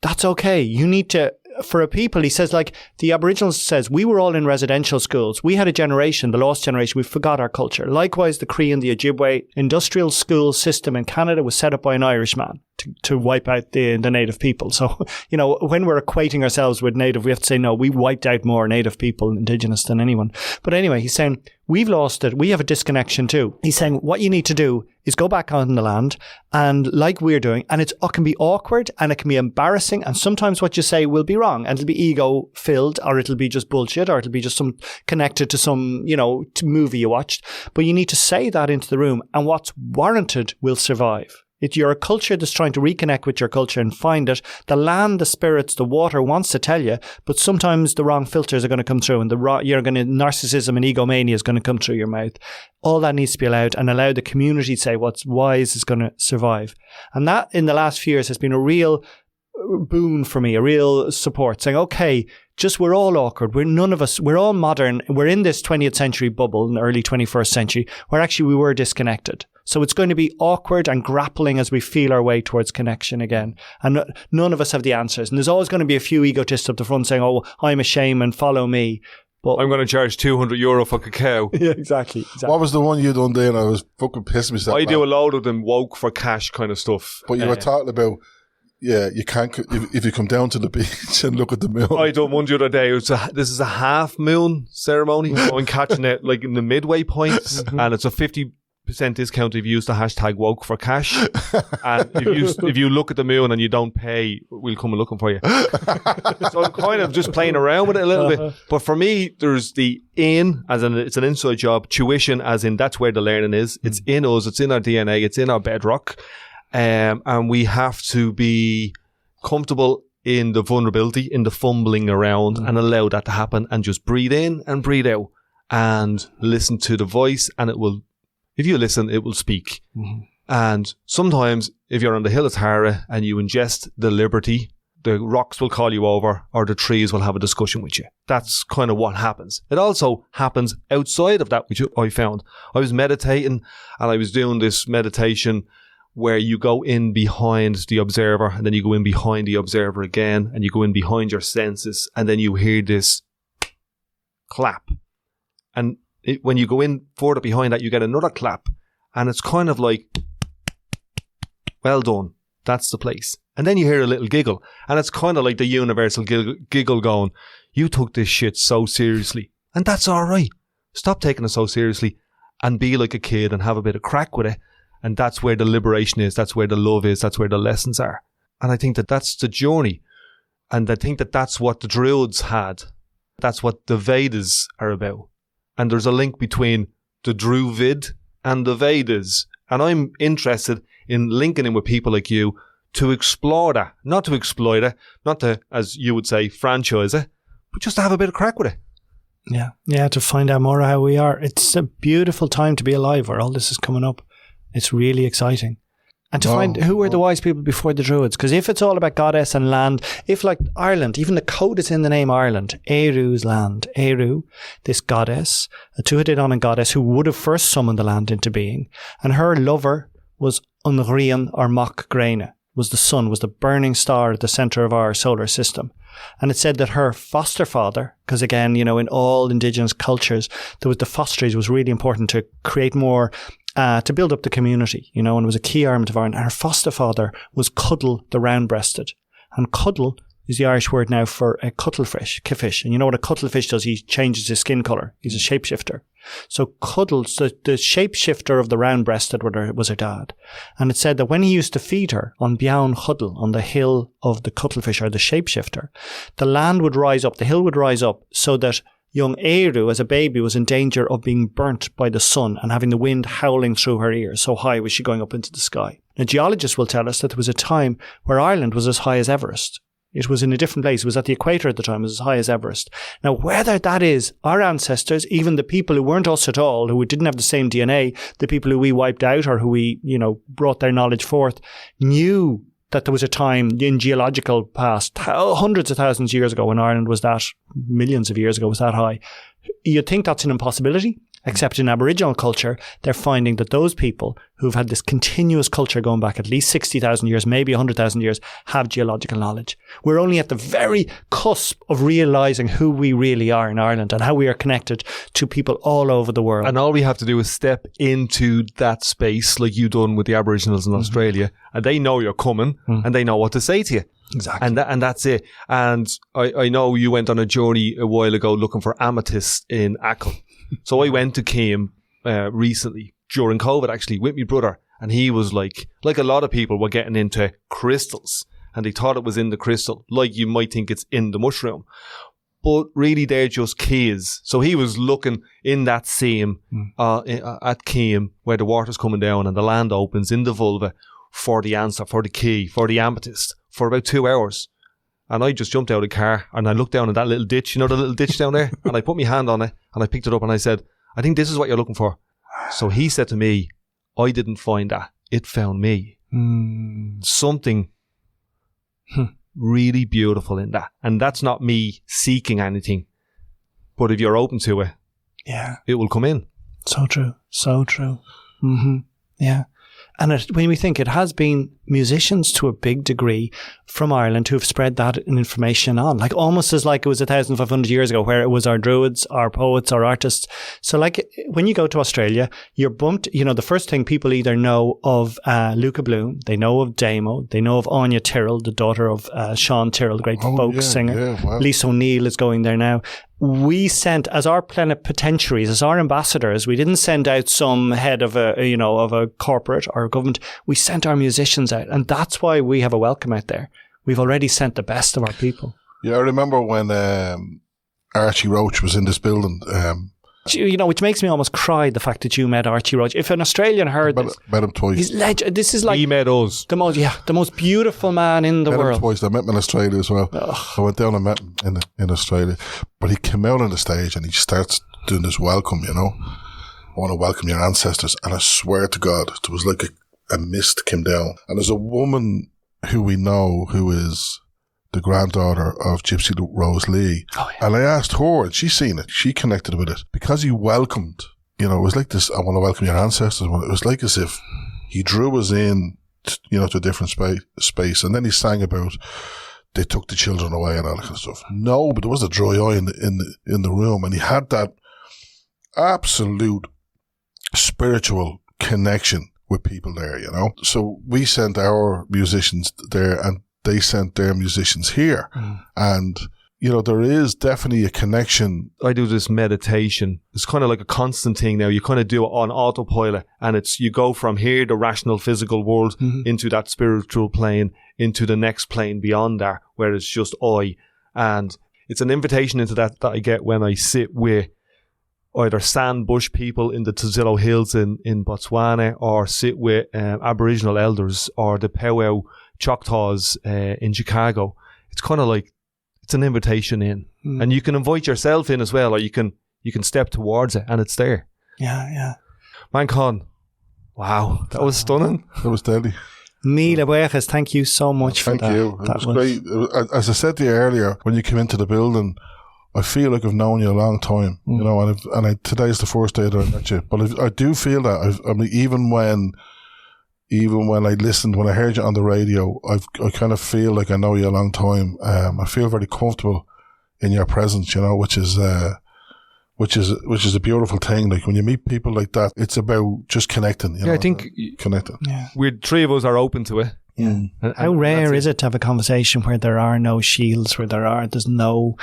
That's okay. You need to, for a people, he says, like the Aboriginals says, we were all in residential schools. We had a generation, the lost generation, we forgot our culture. Likewise, the Cree and the Ojibwe industrial school system in Canada was set up by an Irishman to wipe out the native people. So, when we're equating ourselves with native, we have to say, no, we wiped out more native people, indigenous, than anyone. But anyway, he's saying, we've lost it. We have a disconnection too. He's saying, what you need to do is go back on the land, and like we're doing, and it can be awkward and it can be embarrassing, and sometimes what you say will be wrong, and it'll be ego filled, or it'll be just bullshit, or it'll be just some connected to some, movie you watched. But you need to say that into the room, and what's warranted will survive. You're a culture that's trying to reconnect with your culture and find it. The land, the spirits, the water wants to tell you, but sometimes the wrong filters are going to come through, and narcissism and egomania is going to come through your mouth. All that needs to be allowed, and allow the community to say what's wise is going to survive. And that in the last few years has been a real boon for me, a real support, saying, okay, we're all awkward. We're all modern. We're in this 20th century bubble, in the early 21st century, where actually we were disconnected. So it's going to be awkward and grappling as we feel our way towards connection again. And none of us have the answers. And there's always going to be a few egotists up the front saying, oh, I'm a shame and follow me. But I'm going to charge €200 for cacao. yeah, exactly. What was the one you done there? And I was fucking pissed myself. I do a load of them woke for cash kind of stuff. But you were talking about, you can't, if you come down to the beach and look at the moon. I done one the other day. This is a half moon ceremony. I'm catching it like in the midway points, and it's a 50% discount if you use the hashtag woke for cash. And if you look at the moon and you don't pay, we'll come and looking for you. So I'm kind of just playing around with it a little bit. But for me, there's the as in it's an inside job, tuition as in that's where the learning is. It's in us, it's in our DNA, it's in our bedrock. And we have to be comfortable in the vulnerability, in the fumbling around, and allow that to happen, and just breathe in and breathe out and listen to the voice, and it will, if you listen, it will speak. And sometimes if you're on the hill of Tara and you ingest the liberty, the rocks will call you over, or the trees will have a discussion with you. That's kind of what happens. It also happens outside of that, which I found. I was meditating, and I was doing this meditation where you go in behind the observer, and then you go in behind the observer again, and you go in behind your senses, and then you hear this clap. And when you go in further behind that, you get another clap, and it's kind of like, well done, that's the place. And then you hear a little giggle, and it's kind of like the universal giggle going, you took this shit so seriously, and that's all right. Stop taking it so seriously and be like a kid and have a bit of crack with it. And that's where the liberation is. That's where the love is. That's where the lessons are. And I think that that's the journey. And I think that that's what the Druids had. That's what the Vedas are about. And there's a link between the Druvid and the Vedas. And I'm interested in linking in with people like you to explore that. Not to exploit it. Not to, as you would say, franchise it. But just to have a bit of crack with it. Yeah, to find out more of how we are. It's a beautiful time to be alive where all this is coming up. It's really exciting. And to find who were the wise people before the Druids. Because if it's all about goddess and land, if like Ireland, even the code is in the name Ireland, Éru's land. Éru, this goddess, a Tuatha goddess who would have first summoned the land into being. And her lover was Unrian or Moch Graine, was the sun, was the burning star at the centre of our solar system. And it said that her foster father, because again, you know, in all indigenous cultures, there was the fosterage was really important to create more to build up the community, you know, and it was a key element of Ireland. And her foster father was Cuddle the round-breasted. And Cuddle is the Irish word now for a cuttlefish, kifish. And you know what a cuttlefish does? He changes his skin colour. He's a shapeshifter. So Cuddle, the shapeshifter of the round-breasted was her dad. And it said that when he used to feed her on Bean Huddle, on the hill of the cuttlefish or the shapeshifter, the land would rise up, the hill would rise up so that young Éru, as a baby, was in danger of being burnt by the sun and having the wind howling through her ears. So high was she going up into the sky. Now, geologists will tell us that there was a time where Ireland was as high as Everest. It was in a different place. It was at the equator at the time. It was as high as Everest. Now, whether that is our ancestors, even the people who weren't us at all, who didn't have the same DNA, the people who we wiped out or who we, you know, brought their knowledge forth, knew that there was a time in geological past, hundreds of thousands of years ago when Ireland was that, millions of years ago was that high. You'd think that's an impossibility, except in Aboriginal culture, they're finding that those people who've had this continuous culture going back at least 60,000 years, maybe 100,000 years, have geological knowledge. We're only at the very cusp of realising who we really are in Ireland and how we are connected to people all over the world. And all we have to do is step into that space like you done with the Aboriginals in Australia, and they know you're coming and they know what to say to you. Exactly. And that's it. And I know you went on a journey a while ago looking for amethyst in Achill. So I went to Keam recently, during COVID actually, with my brother. And he was like a lot of people were getting into crystals. And they thought it was in the crystal, like you might think it's in the mushroom. But really they're just keys. So he was looking in that same, at Keam, where the water's coming down and the land opens in the vulva for the answer, for the key, for the amethyst, for about 2 hours. And I just jumped out of the car and I looked down at that little ditch, you know, the little ditch down there? And I put my hand on it and I picked it up and I said, I think this is what you're looking for. So he said to me, I didn't find that. It found me. Something really beautiful in that. And that's not me seeking anything. But if you're open to it, it will come in. So true. So true. Yeah. And when we think, it has been musicians to a big degree from Ireland who have spread that information on, like almost as like it was 1,500 years ago, where it was our druids, our poets, our artists. So like when you go to Australia, you're bumped, the first thing people either know of Luca Bloom, they know of Damo, they know of Anya Tyrrell, the daughter of Sean Tyrrell, the great folk singer. Yeah, wow. Lisa O'Neill is going there now. We sent, as our plenipotentiaries, as our ambassadors, we didn't send out some head of a corporate or a government. We sent our musicians out, and that's why we have a welcome out there. We've already sent the best of our people. Yeah, I remember when Archie Roach was in this building. Which makes me almost cry, the fact that you met Archie Roach. If an Australian heard this, met him twice. He's this is like he met us. The most beautiful man in the world. Met him twice. I met him in Australia as well. Ugh. I went down and met him in Australia, but he came out on the stage and he starts doing this welcome. I want to welcome your ancestors, and I swear to God, there was like a mist came down, and there's a woman who we know who is the granddaughter of Gypsy Rose Lee. Oh, yeah. And I asked her, and she's seen it. She connected with it. Because he welcomed, it was like this, I want to welcome your ancestors. It was like as if he drew us in, to a different space. And then he sang about, they took the children away and all that kind of stuff. No, but there was a dry eye in the room. And he had that absolute spiritual connection with people there, So we sent our musicians there, and they sent their musicians here. And, there is definitely a connection. I do this meditation. It's kind of like a constant thing now. You kind of do it on autopilot, and you go from here, the rational physical world, into that spiritual plane, into the next plane beyond that, where it's just I. And it's an invitation into that I get when I sit with either sand bush people in the Tazillo Hills in Botswana, or sit with Aboriginal elders, or the powwow Choctaws in Chicago. It's kind of like, it's an invitation in, and you can invite yourself in as well, or you can step towards it, and it's there. Yeah. Manchán, wow, that was stunning. That was deadly. Mille buejas, thank you so much for that. Thank you. It was great. As I said to you earlier, when you came into the building, I feel like I've known you a long time, and today's the first day that I met you. But I do feel that. Even when I heard you on the radio, I kind of feel like I know you a long time. I feel very comfortable in your presence, which is a beautiful thing. Like when you meet people like that, it's about just connecting. I think connecting. Yeah. Three of us are open to it. Yeah. How rare is it to have a conversation where there are no shields, where there's no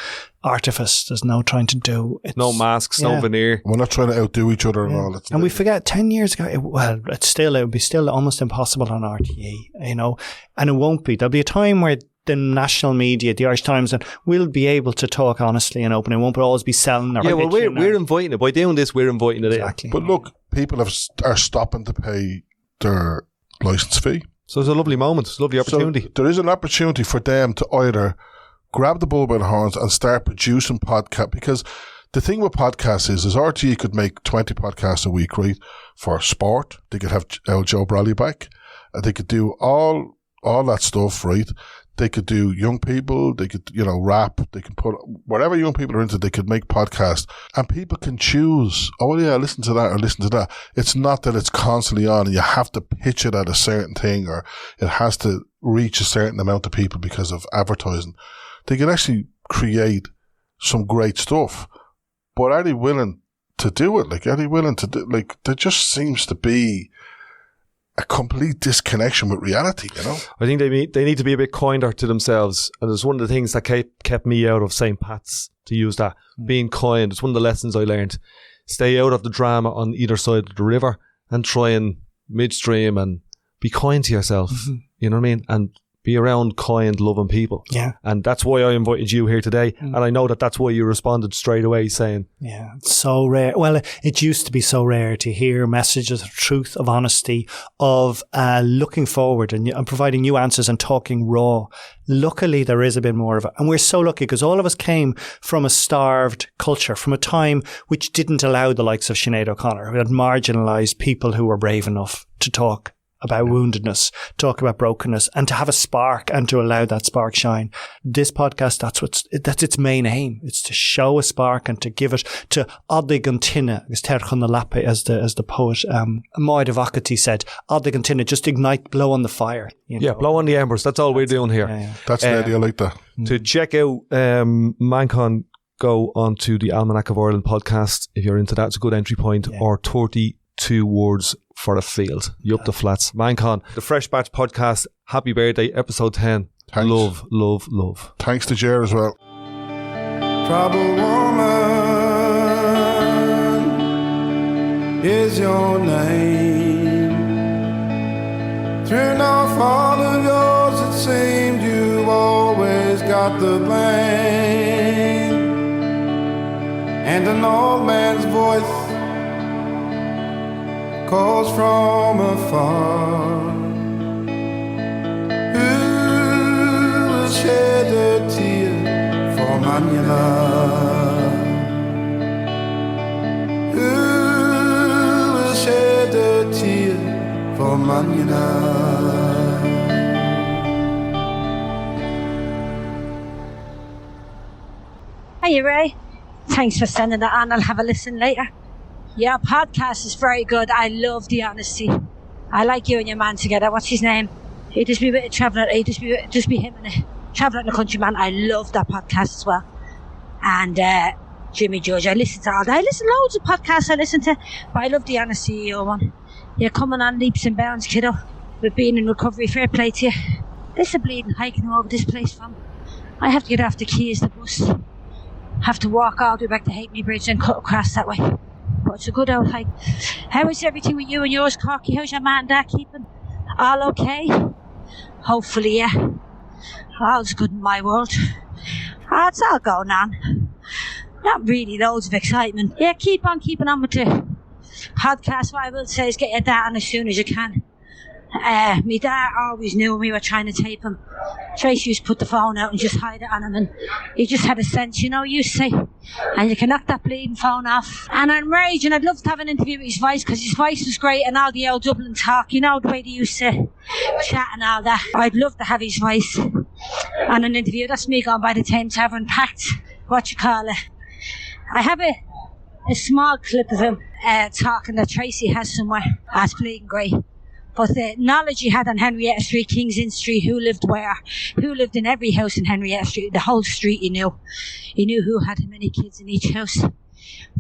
artifice, there's no trying to do it. No masks, no veneer. We're not trying to outdo each other and all that. And we forget 10 years ago, it would be still almost impossible on RTE, and it won't be. There'll be a time where the national media, the Irish Times, and we'll be able to talk honestly and open. It won't always be selling. We're inviting it. By doing this, we're inviting it exactly. in. But look, people are stopping to pay their licence fee. So it's a lovely moment. It's a lovely opportunity. So there is an opportunity for them to either grab the bull by the horns and start producing podcasts. Because the thing with podcasts is RTE could make 20 podcasts a week, right? For sport. They could have Joe Brolly back. They could do all that stuff, right? They could do young people, they could, rap, they can put whatever young people are into, they could make podcasts, and people can choose, listen to that or listen to that. It's not that it's constantly on and you have to pitch it at a certain thing, or it has to reach a certain amount of people because of advertising. They can actually create some great stuff, but are they willing to do it? There just seems to be a complete disconnection with reality, I think they need to be a bit kinder to themselves, and it's one of the things that kept me out of St. Pat's, to use that. Being kind, it's one of the lessons I learned. Stay out of the drama on either side of the river, and try and midstream and be kind to yourself. You know what I mean? And be around kind, loving people. Yeah. And that's why I invited you here today. And I know that that's why you responded straight away saying... Yeah, it's so rare. Well, it used to be so rare to hear messages of truth, of honesty, of looking forward and providing new answers and talking raw. Luckily, there is a bit more of it. And we're so lucky because all of us came from a starved culture, from a time which didn't allow the likes of Sinead O'Connor, who had marginalised people who were brave enough to talk about woundedness, talk about brokenness, and to have a spark and to allow that spark shine. This podcast, that's its main aim. It's to show a spark and to give it to Odig an Tinne, as the poet Maid of Acatí said. Odig an Tinne, just ignite, blow on the fire. Yeah, blow on the embers. That's all we're doing here. Yeah. That's the idea. I like that. To check out Manchán, go on to the Almanac of Ireland podcast if you're into that. It's a good entry point. Or 32 words for a field. You up the flats. Manchán, the Fresh Batch podcast. Happy birthday, episode 10. Thanks. Love, love, love. Thanks to Ger as well. Troubled woman is your name. Turn off all of yours, it seemed you always got the blame. And an old man's voice calls from afar. Who will shed a tear for Manuela? Who will shed a tear for Manuela? Hiya, Ray. Thanks for sending that on. I'll have a listen later. Your podcast is very good. I love the honesty. I like you and your man together. What's his name? He just be with a traveller. He just be him and a traveller and a countryman. I love that podcast as well. And Jimmy George, I listen to all that. I listen to loads of podcasts I listen to, but I love the honesty of your one. You're coming on leaps and bounds, kiddo, with being in recovery. Fair play to you. This is bleeding hiking over this place from. I have to get off the quays, the bus. Have to walk all the way back to Halfpenny Bridge and cut across that way. But it's a good old hike. How is everything with you and yours, Corky? How's your man and dad keeping? All okay? Hopefully, yeah. All's good in my world. It's all going on. Not really loads of excitement. Yeah, keep on keeping on with the podcast. What I will say is get your dad on as soon as you can. My dad always knew when we were trying to tape him. Tracy used to put the phone out and just hide it on him, and he just had a sense, you say, and you can knock that bleeding phone off. And I'm raging. I'd love to have an interview with his voice, because his voice was great, and all the old Dublin talk, the way they used to chat and all that. I'd love to have his voice on an interview. That's me going by the Thames Tavern, packed, I have a small clip of him talking that Tracy has somewhere. That's bleeding great. But the knowledge he had on Henrietta Street, King's Inn Street, who lived where, who lived in every house in Henrietta Street, the whole street he knew. He knew who had how many kids in each house.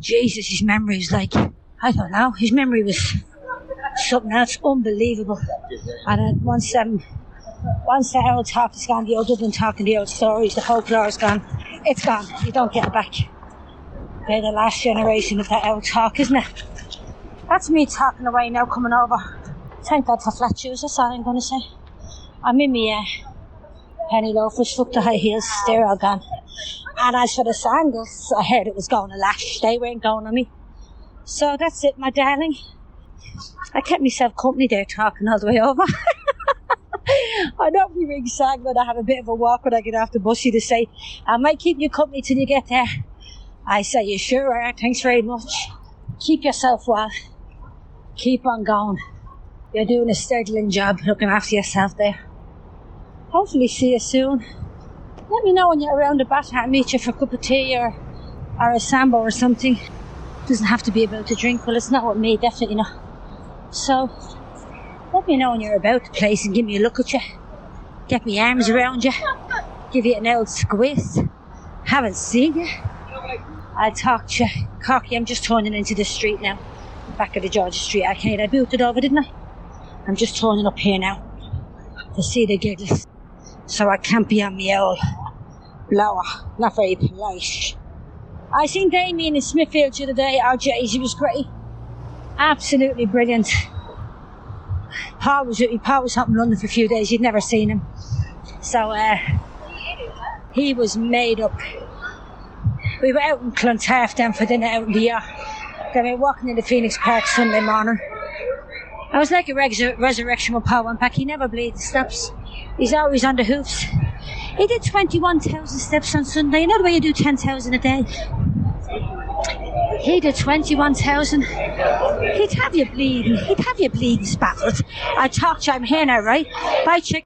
Jesus, his memory was like, I don't know, his memory was something else, unbelievable. And once the old talk is gone, the old Dublin talk and the old stories, the folklore is gone, it's gone. You don't get it back. They're the last generation of that old talk, isn't it? That's me talking away now, coming over. Thank God for flat shoes, that's all I'm going to say. I'm in my penny loafers, fuck the high heels, they're all gone. And as for the sandals, I heard it was going to lash. They weren't going on me. So that's it, my darling. I kept myself company there talking all the way over. I don't be really sad when I have a bit of a walk when I get off the bus. You to say, I might keep you company till you get there. I say, you sure are, thanks very much. Keep yourself well. Keep on going. You're doing a sterling job looking after yourself there. Hopefully see you soon. Let me know when you're around the bar. I'll meet you for a cup of tea or a sambo or something. Doesn't have to be about the drink. Well, it's not with me, definitely not. So, let me know when you're about the place and give me a look at you. Get my arms around you. Give you an old squeeze. Haven't seen you. I'll talk to you. Corky, I'm just turning into the street now. Back of the Georgia Street arcade. I booted over, didn't I? I'm just turning up here now to see the giggles. So I can't be on my old blower. Not very polite. I seen Damien in Smithfield the other day. Oh, jeez, he was great. Absolutely brilliant. Paul was with me. Paul was up in London for a few days. You'd never seen him. So he was made up. We were out in Clontarf then for dinner out in the yard. Then we were walking in the Phoenix Park Sunday morning. I was like a resurrection with Paul Wampack. He never bleeds steps. He's always on the hoofs. He did 21,000 steps on Sunday. You know the way you do 10,000 a day? He did 21,000. He'd have you bleeding. He'd have you bleeding spattered. I talk to you. I'm here now, right? Bye, chick.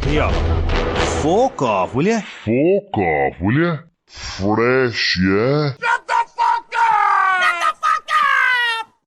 Here. Fuck off, will you? Fuck off, will you? Fresh, yeah?